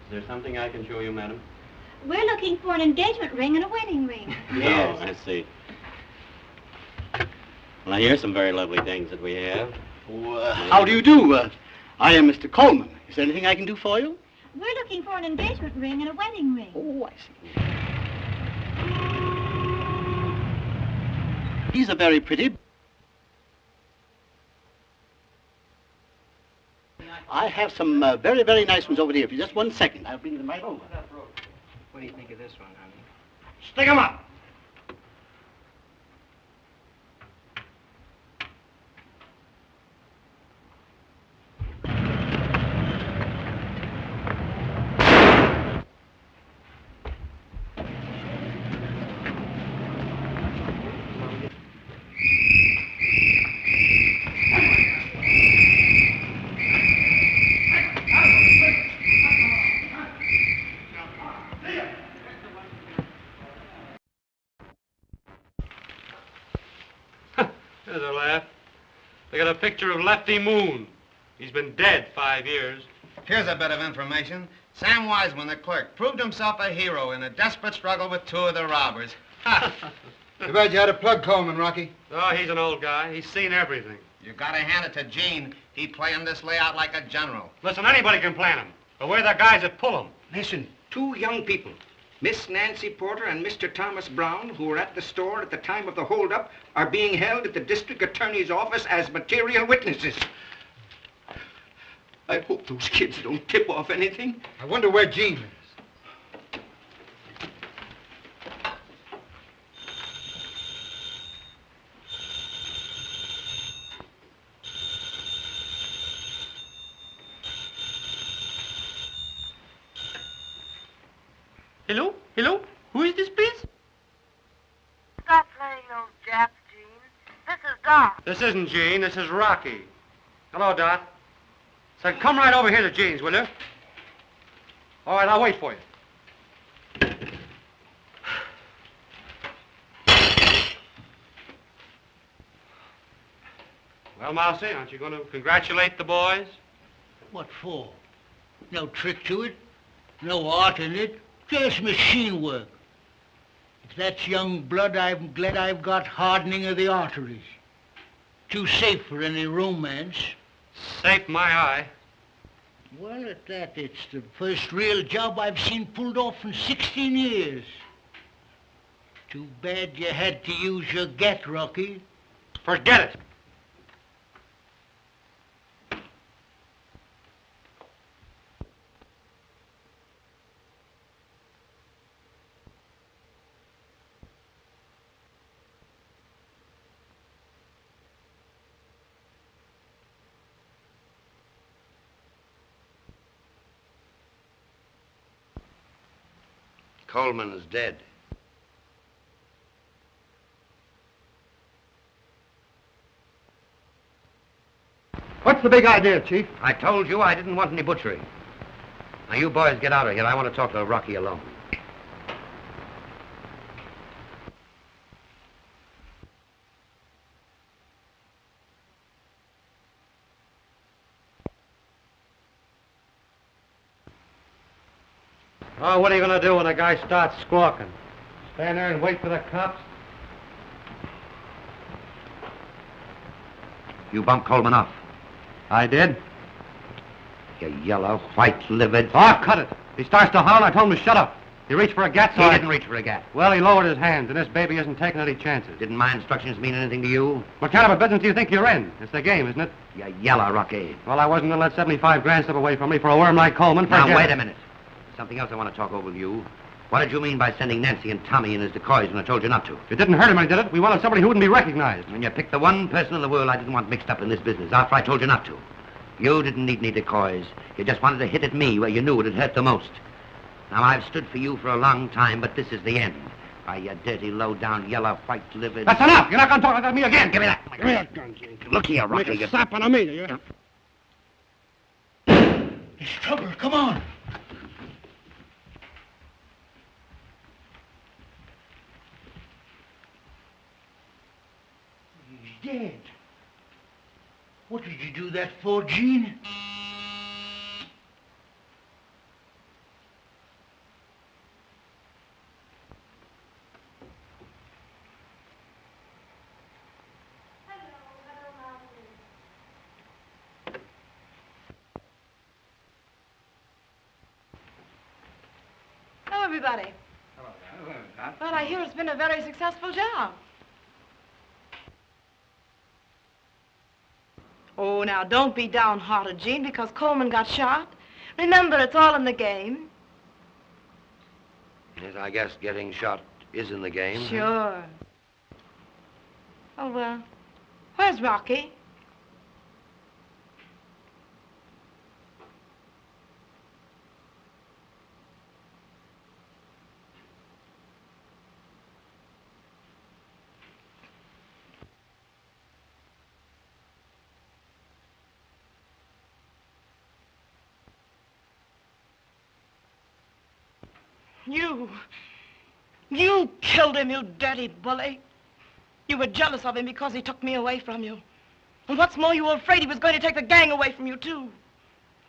Is there something I can show you, madam? We're looking for an engagement ring and a wedding ring. Yes, I see. Well, here's some very lovely things that we have. How do you do? I am Mr. Coleman. Is there anything I can do for you? We're looking for an engagement ring and a wedding ring. Oh, I see. These are very pretty. I have some very, very nice ones over here. For just 1 second, I'll bring them right over. What do you think of this one, honey? Stick 'em up! There's a laugh. They got a picture of Lefty Moon. He's been dead 5 years. Here's a bit of information. Sam Wiseman, the clerk, proved himself a hero in a desperate struggle with 2 of the robbers. Too bad you had to plug Coleman, Rocky. Oh, he's an old guy. He's seen everything. You gotta hand it to Gene. He planned this layout like a general. Listen, anybody can plan him. But we're the guys that pull them. Listen, 2 young people, Miss Nancy Porter and Mr. Thomas Brown, who were at the store at the time of the holdup, are being held at the district attorney's office as material witnesses. I hope those kids don't tip off anything. I wonder where Gene is. Hello? Hello? Who is this, please? Stop playing those japs, Gene. This is Dot. This isn't Gene. This is Rocky. Hello, Dot. So come right over here to Gene's, will you? All right, I'll wait for you. Well, Mousy, aren't you going to congratulate the boys? What for? No trick to it. No art in it. Just machine work. If that's young blood, I'm glad I've got hardening of the arteries. Too safe for any romance. Safe my eye. Well, at that, it's the first real job I've seen pulled off in 16 years. Too bad you had to use your gat, Rocky. Forget it. Coleman is dead. What's the big idea, Chief? I told you I didn't want any butchery. Now, you boys get out of here. I want to talk to Rocky alone. Oh, what are you going to do when a guy starts squawking? Stand there and wait for the cops? You bumped Coleman off. I did. You yellow, white-livered... Oh, cut it. He starts to howl, I told him to shut up. He reached for a gat, so He didn't reach for a gat. Well, he lowered his hands, and this baby isn't taking any chances. Didn't my instructions mean anything to you? What kind of a business do you think you're in? It's the game, isn't it? You yellow, Rocky. Well, I wasn't going to let 75 grand slip away from me for a worm like Coleman. Now, Forget wait it. a minute. Something else I want to talk over with you. What did you mean by sending Nancy and Tommy in as decoys when I told you not to? It didn't hurt him when he did it. We wanted somebody who wouldn't be recognized. And you picked the one person in the world I didn't want mixed up in this business after I told you not to. You didn't need any decoys. You just wanted to hit at me where you knew it would hurt the most. Now, I've stood for you for a long time, but this is the end. Why, you dirty, low-down, yellow, white-livered... That's enough! You're not going to talk like that to me again! Give me that! Give me that gun, Jane. Look here, Rocky. Make a slap on me, do you? There's trouble. Come on. He's dead. What did you do that for, Gene? Hello, everybody. Well, I hear it's been a very successful job. Oh, now, don't be downhearted, Gene, because Coleman got shot. Remember, it's all in the game. Yes, I guess getting shot is in the game. huh? Sure. Oh, well, where's Rocky? You killed him, you dirty bully. You were jealous of him because he took me away from you. And what's more, you were afraid he was going to take the gang away from you, too.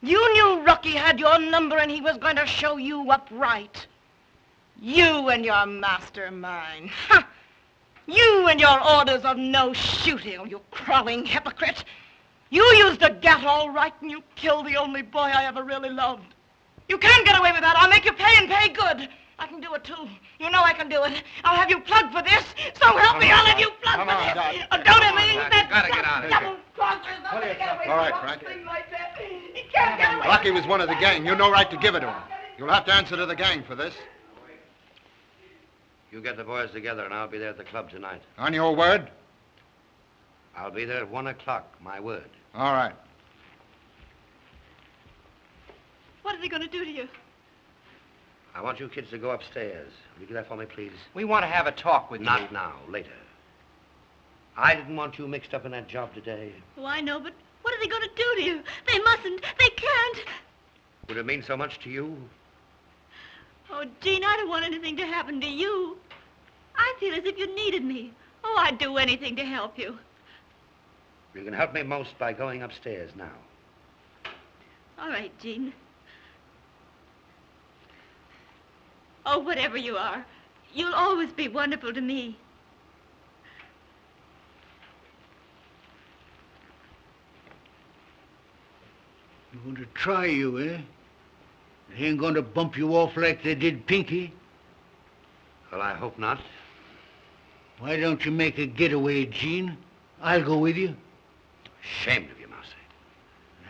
You knew Rocky had your number and he was going to show you up right. You and your mastermind. Ha! You and your orders of no shooting, you crawling hypocrite. You used a gat all right and you killed the only boy I ever really loved. You can't get away with that. I'll make you pay and pay good. I can do it, too. You know I can do it. I'll have you plugged for this. So help me, I'll have you plugged for this. Don't have me that Gotta get out of here. double crossers. Don't let me get away All right, from Frank. thing like that. He can't get away. Rocky was one of the gang. You've no right to give it to him. You'll have to answer to the gang for this. You get the boys together, and I'll be there at the club tonight. On your word? I'll be there at 1 o'clock, my word. All right. What are they going to do to you? I want you kids to go upstairs. Will you do that for me, please? We want to have a talk with you. Not now, later. I didn't want you mixed up in that job today. Oh, I know, but what are they going to do to you? They mustn't. They can't. Would it mean so much to you? Oh, Jean, I don't want anything to happen to you. I feel as if you needed me. Oh, I'd do anything to help you. You can help me most by going upstairs now. All right, Jean. Oh, whatever you are, you'll always be wonderful to me. You want to try you, eh? They ain't going to bump you off like they did Pinky. Well, I hope not. Why don't you make a getaway, Gene? I'll go with you. Ashamed of you, Mousy.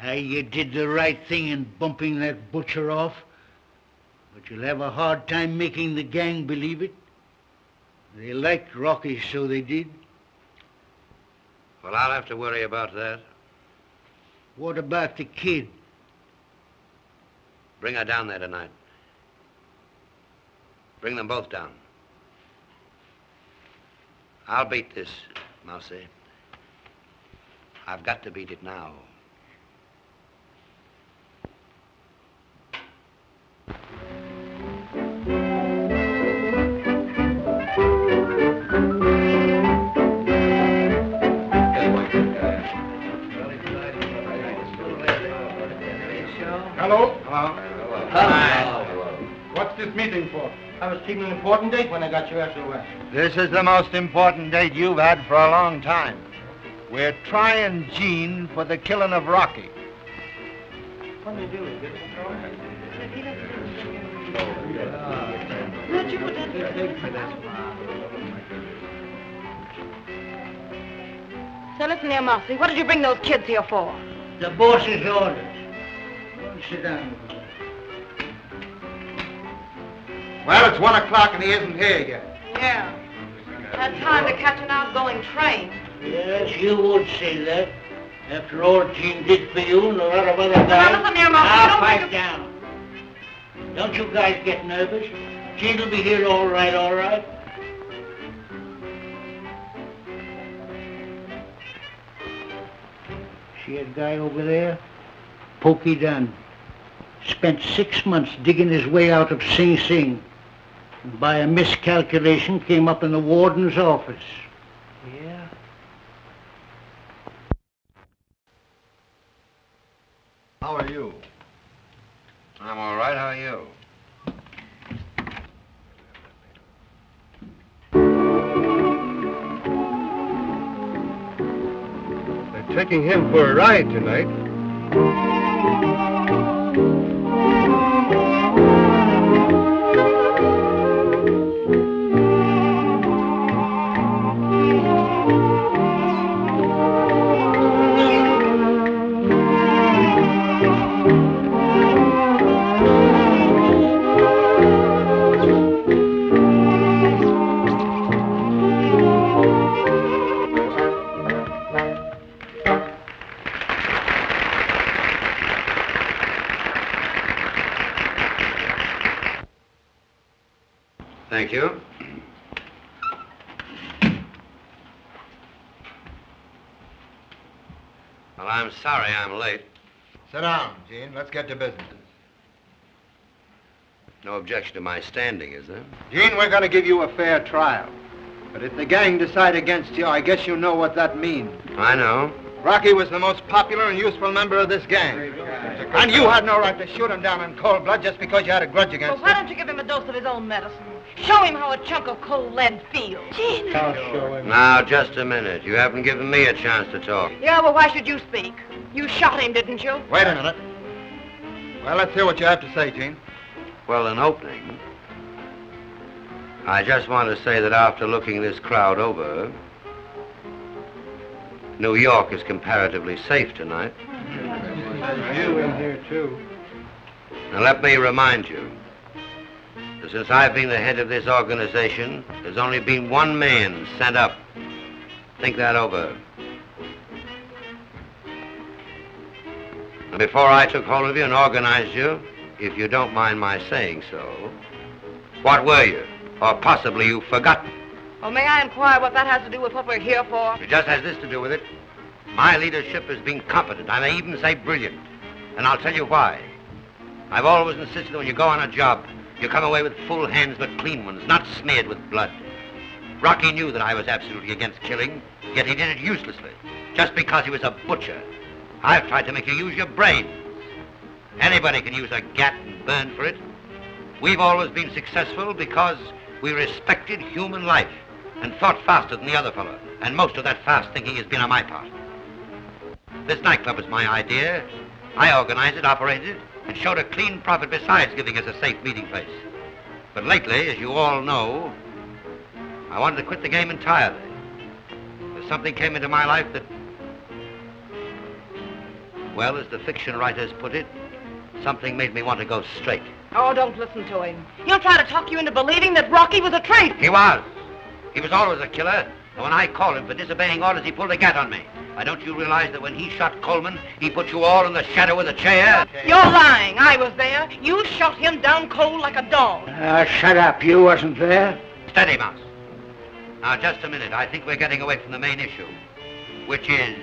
Now, you did the right thing in bumping that butcher off. But you'll have a hard time making the gang believe it. They liked Rocky, so they did. Well, I'll have to worry about that. What about the kid? Bring her down there tonight. Bring them both down. I'll beat this, Mousy. I've got to beat it now. Hello? Hello. What's this meeting for? I was keeping an important date when I got you after West. This is the most important date you've had for a long time. We're trying Gene for the killing of Rocky. What do you do? So listen here, Mousy. What did you bring those kids here for? The boss's orders. Sit down. Well, it's 1 o'clock and he isn't here yet. Yeah. Had time to catch an outgoing train. Yes, you would say that. After all Gene did for you and a lot of other guys. Now listen here, Mousy. Now, Don't pipe make down. Don't you guys get nervous. Gene will be here all right, all right. See that guy over there? Pokey Dunn. Spent 6 months digging his way out of Sing Sing. And by a miscalculation came up in the warden's office. Yeah? How are you? I'm all right. How are you? They're taking him for a ride tonight. Thank you. Well, I'm sorry I'm late. Sit down, Gene. Let's get to business. No objection to my standing, is there? Gene, we're going to give you a fair trial. But if the gang decide against you, I guess you know what that means. I know. Rocky was the most popular and useful member of this gang. And you had no right to shoot him down in cold blood just because you had a grudge against Well, why him. don't you give him a dose of his own medicine? Show him how a chunk of cold lead feels. Gene. I'll show him. Now, just a minute. You haven't given me a chance to talk. Yeah, well, why should you speak? You shot him, didn't you? Wait a minute. Well, let's hear what you have to say, Gene. Well, in opening, I just want to say that after looking this crowd over, New York is comparatively safe tonight. You in here, too. Now, let me remind you that since I've been the head of this organization, there's only been one man sent up. Think that over. And before I took hold of you and organized you, if you don't mind my saying so, What were you? Or possibly you've forgotten. Well, may I inquire what that has to do with what we're here for? It just has this to do with it. My leadership has been competent. I may even say brilliant. And I'll tell you why. I've always insisted that when you go on a job, you come away with full hands but clean ones, not smeared with blood. Rocky knew that I was absolutely against killing, yet he did it uselessly, just because he was a butcher. I've tried to make you use your brains. Anybody can use a gat and burn for it. We've always been successful because we respected human life and thought faster than the other fellow. And most of that fast thinking has been on my part. This nightclub was my idea. I organized it, operated it, and showed a clean profit besides giving us a safe meeting place. But lately, as you all know, I wanted to quit the game entirely. But something came into my life that, well, as the fiction writers put it, something made me want to go straight. Oh, don't listen to him. He'll try to talk you into believing that Rocky was a traitor. He was. He was always a killer. And when I called him for disobeying orders, he pulled a gat on me. Why, don't you realize that when he shot Coleman, he put you all in the shadow of the chair? You're lying. I was there. You shot him down cold like a dog. Shut up. You wasn't there. Steady, Mouse. Now, just a minute. I think we're getting away from the main issue, which is,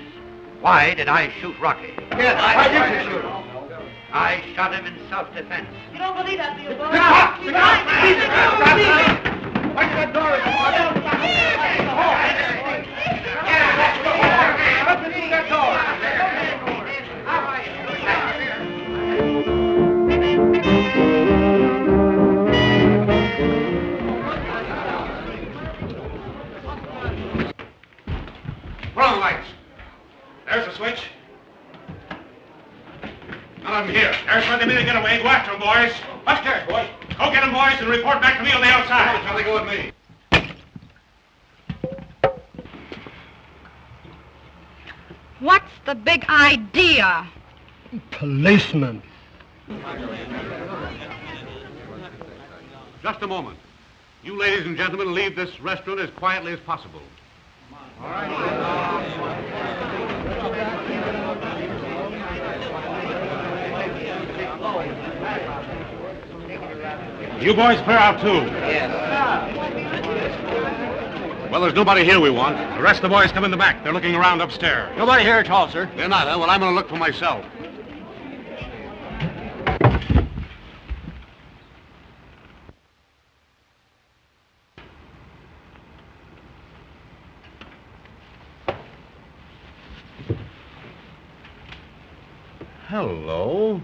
why did I shoot Rocky? Yes, why did you shoot him? I shot him in self-defense. You don't believe that, do you, boy? Watch that door. Put on the lights. There's the switch. None of them here. There's where they made a getaway. Go after them, boys. Upstairs, boys. Go get them, boys, and report back to me on the outside. Shall they go with me? What's the big idea? Policeman. Just a moment. You ladies and gentlemen leave this restaurant as quietly as possible. All right. You boys clear out, too. Yes. Well, there's nobody here we want. The rest of the boys come in the back. They're looking around upstairs. Nobody here at all, sir. They're not, huh? Well, I'm going to look for myself. Hello.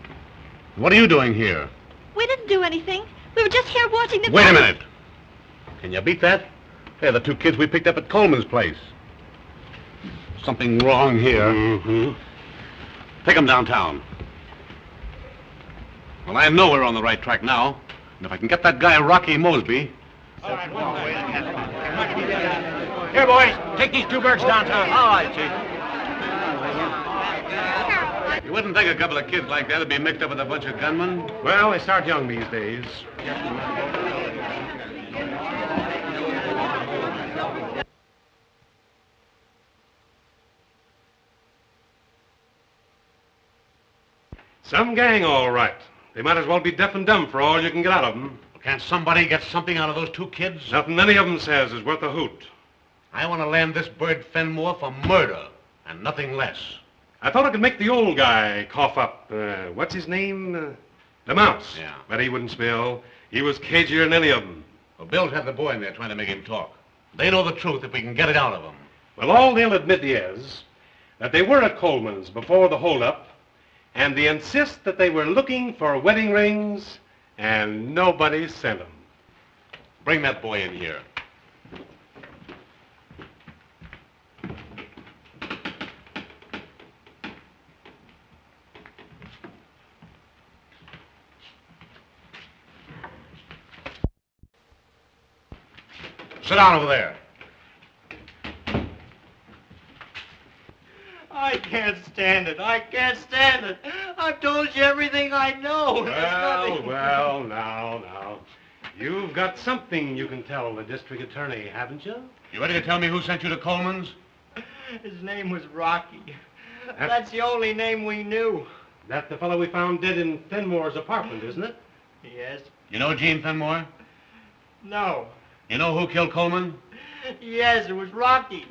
What are you doing here? We didn't do anything. We were just here watching the... Wait a minute. Can you beat that? They're the two kids we picked up at Coleman's place. Something wrong here. Mm-hmm. Take them downtown. Well, I know we're on the right track now. And if I can get that guy Rocky Mosby... All right, here, boys, take these two birds downtown. All right, Chief. You wouldn't think a couple of kids like that would be mixed up with a bunch of gunmen? Well, they start young these days. Some gang, all right. They might as well be deaf and dumb for all you can get out of them. Can't somebody get something out of those two kids? Nothing any of them says is worth a hoot. I want to land this bird Fenmore for murder, and nothing less. I thought I could make the old guy cough up. What's his name? The Mouse. Yeah. But he wouldn't spill. He was cagier than any of them. Well, Bill's had the boy in there trying to make him talk. They know the truth if we can get it out of them. Well, all they'll admit is that they were at Coleman's before the holdup, and they insist that they were looking for wedding rings, and nobody sent them. Bring that boy in here. Sit down over there. I can't stand it. I can't stand it. I've told you everything I know. Well, now. You've got something you can tell the district attorney, haven't you? You ready to tell me who sent you to Coleman's? His name was Rocky. That's the only name we knew. That's the fellow we found dead in Fenmore's apartment, isn't it? Yes. You know Jane Fenmore? No. You know who killed Coleman? Yes, it was Rocky.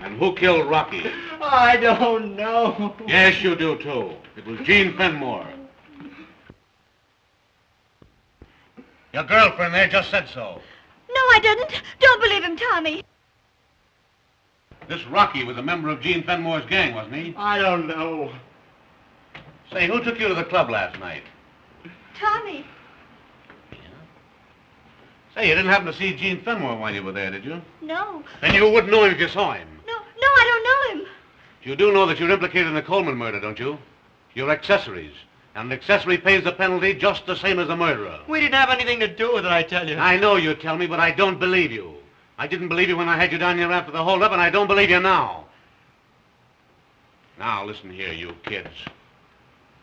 And who killed Rocky? I don't know. Yes, you do, too. It was Gene Fenmore. Your girlfriend there just said so. No, I didn't. Don't believe him, Tommy. This Rocky was a member of Gene Fenmore's gang, wasn't he? I don't know. Say, who took you to the club last night? Tommy. Say, you didn't happen to see Gene Fenmore while you were there, did you? No. Then you wouldn't know him if you saw him. No, I don't know him. You do know that you're implicated in the Coleman murder, don't you? You're accessories. And an accessory pays the penalty just the same as a murderer. We didn't have anything to do with it, I tell you. I know you tell me, but I don't believe you. I didn't believe you when I had you down here after the holdup, and I don't believe you now. Now, listen here, you kids.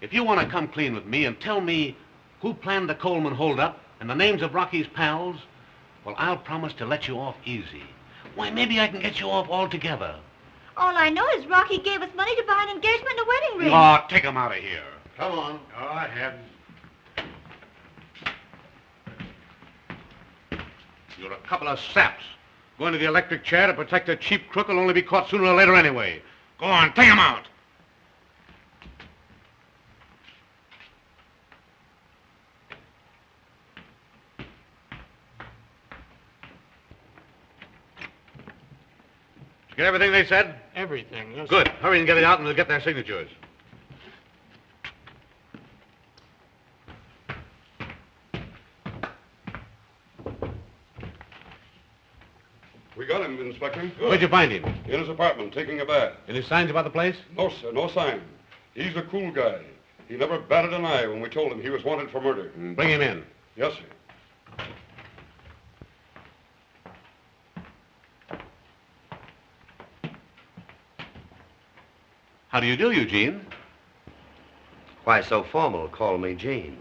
If you want to come clean with me and tell me who planned the Coleman holdup and the names of Rocky's pals, well, I'll promise to let you off easy. Why, maybe I can get you off altogether. All I know is Rocky gave us money to buy an engagement and a wedding ring. Oh, take him out of here. Come on. Go ahead. You're a couple of saps. Going to the electric chair to protect a cheap crook will only be caught sooner or later anyway. Go on, take him out. Did you get everything they said? Everything, yes. Good. Hurry and get it out and we'll get their signatures. We got him, Inspector. Where'd you find him? In his apartment, taking a bath. Any signs about the place? No, sir, no sign. He's a cool guy. He never batted an eye when we told him he was wanted for murder. Bring him in. Yes, sir. How do you do, Eugene? Why so formal? Call me Gene.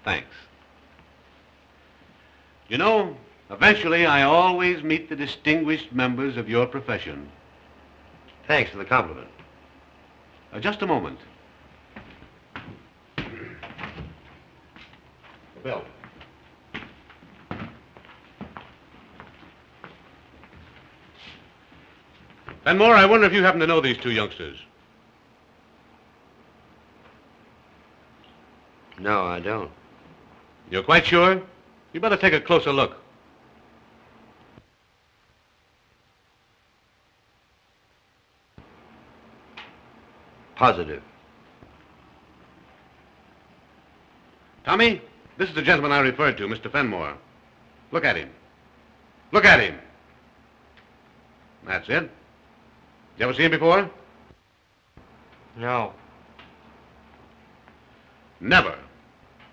Thanks. You know, eventually I always meet the distinguished members of your profession. Thanks for the compliment. Just a moment. Bill. Fenmore, I wonder if you happen to know these two youngsters. No, I don't. You're quite sure? You better take a closer look. Positive. Tommy, this is the gentleman I referred to, Mr. Fenmore. Look at him. Look at him. That's it. You ever seen him before? No. Never.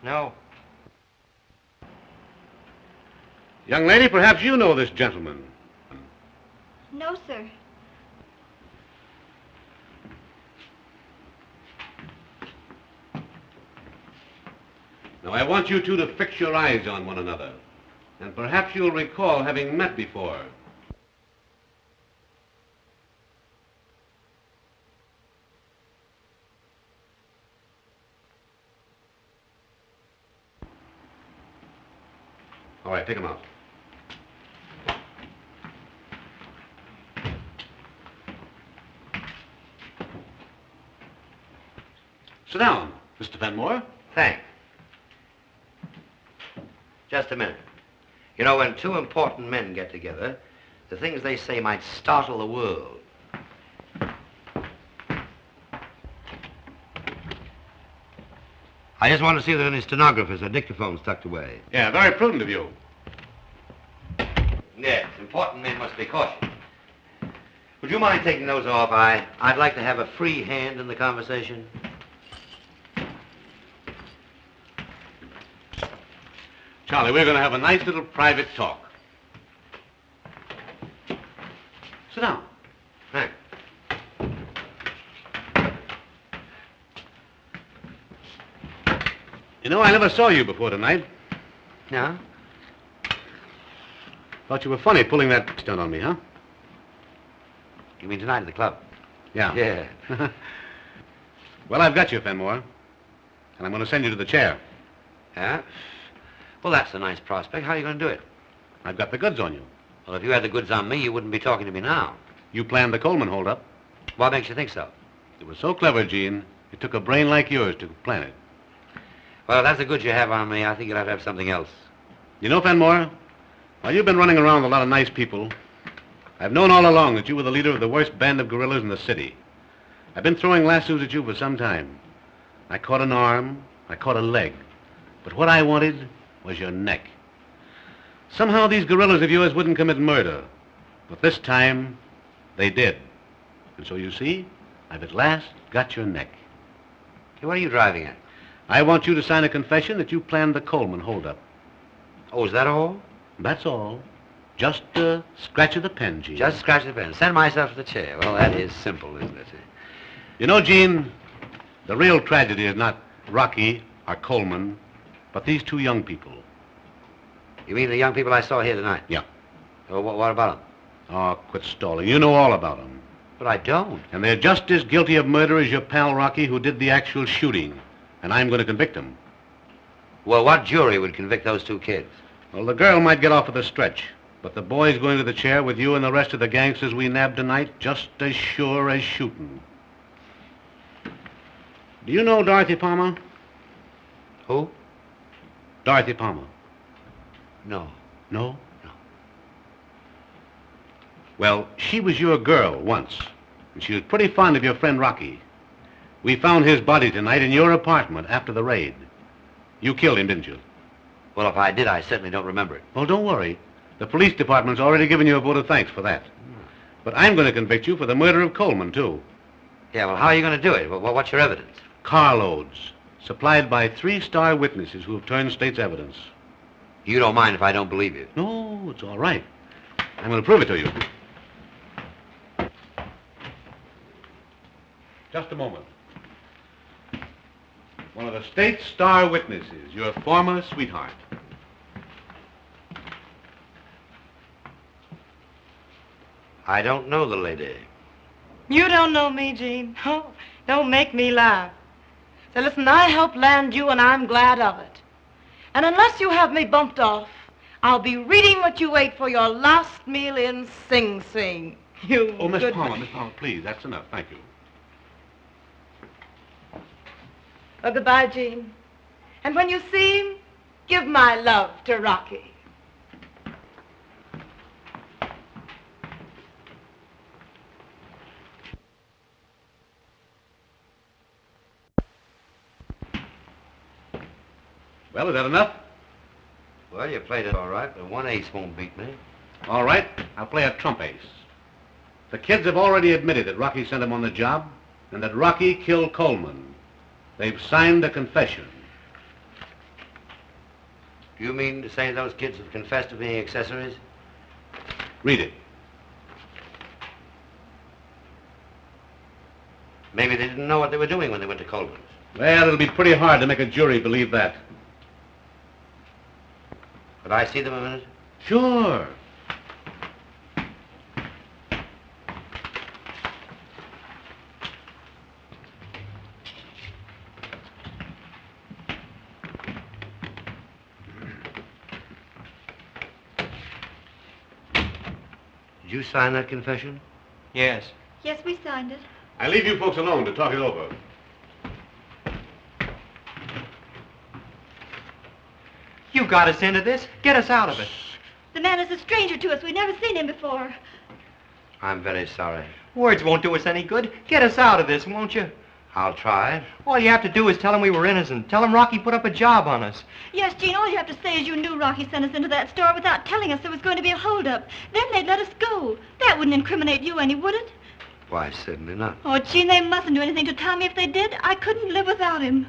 No. Young lady, perhaps you know this gentleman. No, sir. Now, I want you two to fix your eyes on one another. And perhaps you'll recall having met before. All right, take him out. Sit down, Mr. Fenmore. Thanks. Just a minute. You know, when two important men get together, the things they say might startle the world. I just want to see that any stenographers or dictaphones tucked away. Yeah, very prudent of you. Yes, important men must be cautious. Would you mind taking those off? I'd like to have a free hand in the conversation. Charlie, we're going to have a nice little private talk. Sit down. Thanks. You know, I never saw you before tonight. No? Thought you were funny pulling that stunt on me, huh? You mean tonight at the club? Yeah. Yeah. Well, I've got you, Fenmore. And I'm going to send you to the chair. Huh? Well, that's a nice prospect. How are you going to do it? I've got the goods on you. Well, if you had the goods on me, you wouldn't be talking to me now. You planned the Coleman holdup. What makes you think so? It was so clever, Gene. It took a brain like yours to plan it. Well, if that's the goods you have on me, I think you'll have to have something else. You know, Fenmore, while you've been running around with a lot of nice people, I've known all along that you were the leader of the worst band of guerrillas in the city. I've been throwing lassos at you for some time. I caught an arm, I caught a leg. But what I wanted was your neck. Somehow these guerrillas of yours wouldn't commit murder. But this time, they did. And so you see, I've at last got your neck. Hey, what are you driving at? I want you to sign a confession that you planned the Coleman holdup. Oh, is that all? That's all. Just a scratch of the pen, Gene. Just scratch the pen. Send myself to the chair. Well, that is simple, isn't it? You know, Gene, the real tragedy is not Rocky or Coleman, but these two young people. You mean the young people I saw here tonight? Yeah. Well, what about them? Oh, quit stalling. You know all about them. But I don't. And they're just as guilty of murder as your pal Rocky, who did the actual shooting. And I'm going to convict him. Well, what jury would convict those two kids? Well, the girl might get off with a stretch. But the boy's going to the chair with you and the rest of the gangsters we nabbed tonight, just as sure as shooting. Do you know Dorothy Palmer? Who? Dorothy Palmer. No. No? No. Well, she was your girl once, and she was pretty fond of your friend Rocky. We found his body tonight in your apartment after the raid. You killed him, didn't you? Well, if I did, I certainly don't remember it. Well, don't worry. The police department's already given you a vote of thanks for that. But I'm going to convict you for the murder of Coleman, too. Yeah, well, how are you going to do it? Well, what's your evidence? Carloads, supplied by 3-star witnesses who have turned state's evidence. You don't mind if I don't believe you? No, it's all right. I'm going to prove it to you. Just a moment. One of the state's star witnesses, your former sweetheart. I don't know the lady. You don't know me, Gene. Oh, don't make me laugh. So listen, I helped land you, and I'm glad of it. And unless you have me bumped off, I'll be reading what you ate for your last meal in Sing Sing. You Oh, Miss good Palmer, Miss Palmer, please, that's enough. Thank you. Well, goodbye, Gene. And when you see him, give my love to Rocky. Well, is that enough? Well, you played it all right, but 1 ace won't beat me. All right, I'll play a trump ace. The kids have already admitted that Rocky sent them on the job and that Rocky killed Coleman. They've signed a confession. Do you mean to say those kids have confessed to being accessories? Read it. Maybe they didn't know what they were doing when they went to Coleman's. Well, it'll be pretty hard to make a jury believe that. Could I see them a minute? Sure. Did you sign that confession? Yes. Yes, we signed it. I leave you folks alone to talk it over. You got us into this. Get us out of it. The man is a stranger to us. We've never seen him before. I'm very sorry. Words won't do us any good. Get us out of this, won't you? I'll try. All you have to do is tell him we were innocent. Tell him Rocky put up a job on us. Yes, Gene, all you have to say is you knew Rocky sent us into that store without telling us there was going to be a holdup. Then they'd let us go. That wouldn't incriminate you any, would it? Why, certainly not. Oh, Gene, they mustn't do anything to Tommy. If they did, I couldn't live without him.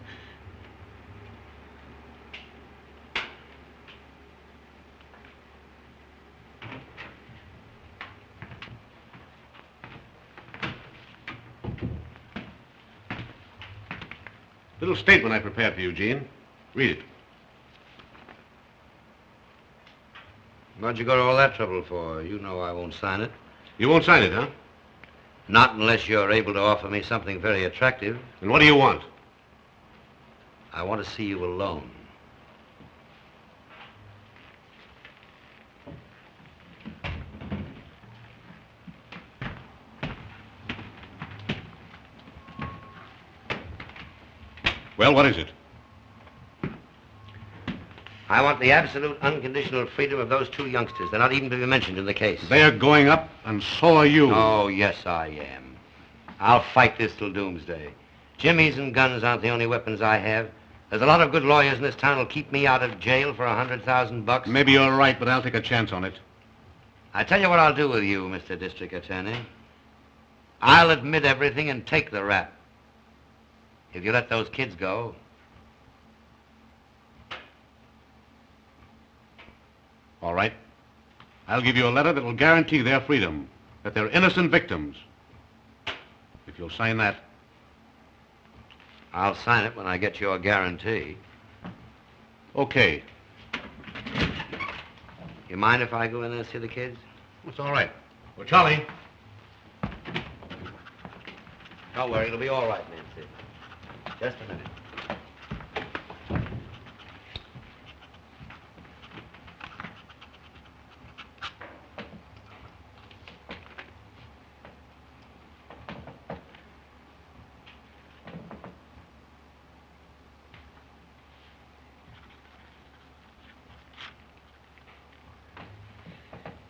Little statement I prepared for you, Gene. Read it. What'd you go to all that trouble for? You know I won't sign it. You won't sign it, huh? Not unless you're able to offer me something very attractive. And what do you want? I want to see you alone. Well, what is it? I want the absolute unconditional freedom of those two youngsters. They're not even to be mentioned in the case. They're going up, and so are you. Oh, yes, I am. I'll fight this till doomsday. Jimmies and guns aren't the only weapons I have. There's a lot of good lawyers in this town who'll keep me out of jail for $100,000. Maybe you're right, but I'll take a chance on it. I tell you what I'll do with you, Mr. District Attorney. I'll admit everything and take the rap. If you let those kids go. All right. I'll give you a letter that will guarantee their freedom, that they're innocent victims. If you'll sign that. I'll sign it when I get your guarantee. Okay. You mind if I go in there and see the kids? It's all right. Well, Charlie. Don't worry, it'll be all right, Nancy. Just a minute.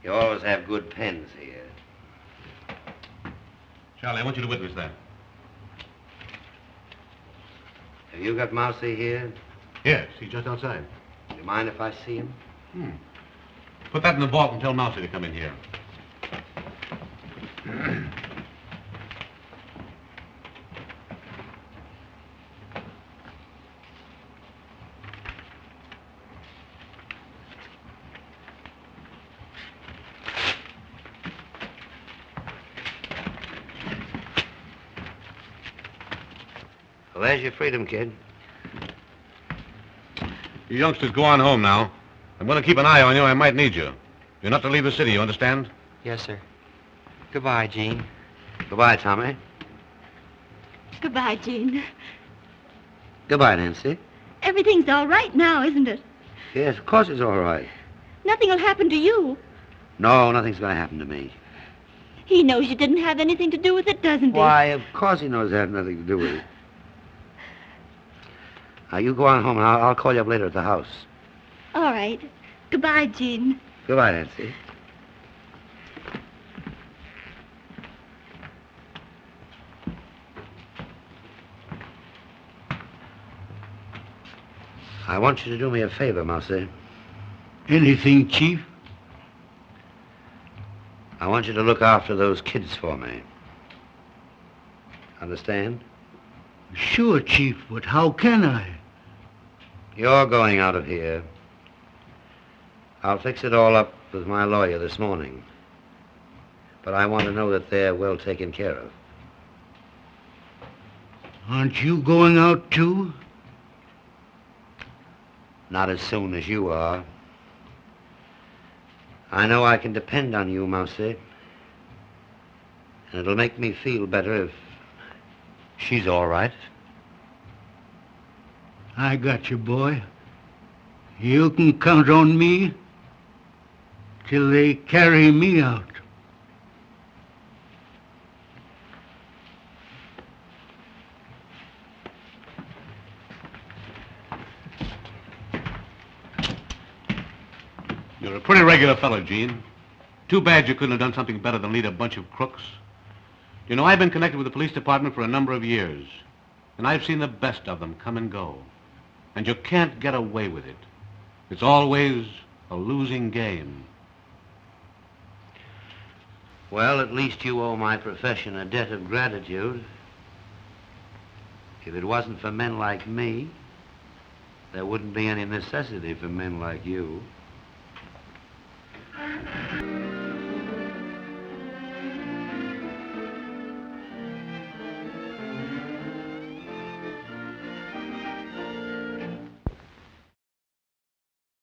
You always have good pens here. Charlie, I want you to witness that. Have you got Mousy here? Yes, he's just outside. Do you mind if I see him? Put that in the vault and tell Mousy to come in here. Well, there's your freedom, kid. You youngsters go on home now. I'm going to keep an eye on you. I might need you. You're not to leave the city, you understand? Yes, sir. Goodbye, Jean. Goodbye, Tommy. Goodbye, Jean. Goodbye, Nancy. Everything's all right now, isn't it? Yes, of course it's all right. Nothing will happen to you. No, nothing's going to happen to me. He knows you didn't have anything to do with it, doesn't he? Why, of course he knows it had nothing to do with it. You go on home, and I'll call you up later at the house. All right. Goodbye, Jean. Goodbye, Nancy. I want you to do me a favor, Mousy. Anything, Chief? I want you to look after those kids for me. Understand? Sure, Chief, but how can I? You're going out of here. I'll fix it all up with my lawyer this morning. But I want to know that they're well taken care of. Aren't you going out, too? Not as soon as you are. I know I can depend on you, Mousy. And it'll make me feel better if she's all right. I got you, boy. You can count on me till they carry me out. You're a pretty regular fellow, Gene. Too bad you couldn't have done something better than lead a bunch of crooks. You know, I've been connected with the police department for a number of years, and I've seen the best of them come and go. And you can't get away with it. It's always a losing game. Well, at least you owe my profession a debt of gratitude. If it wasn't for men like me, there wouldn't be any necessity for men like you.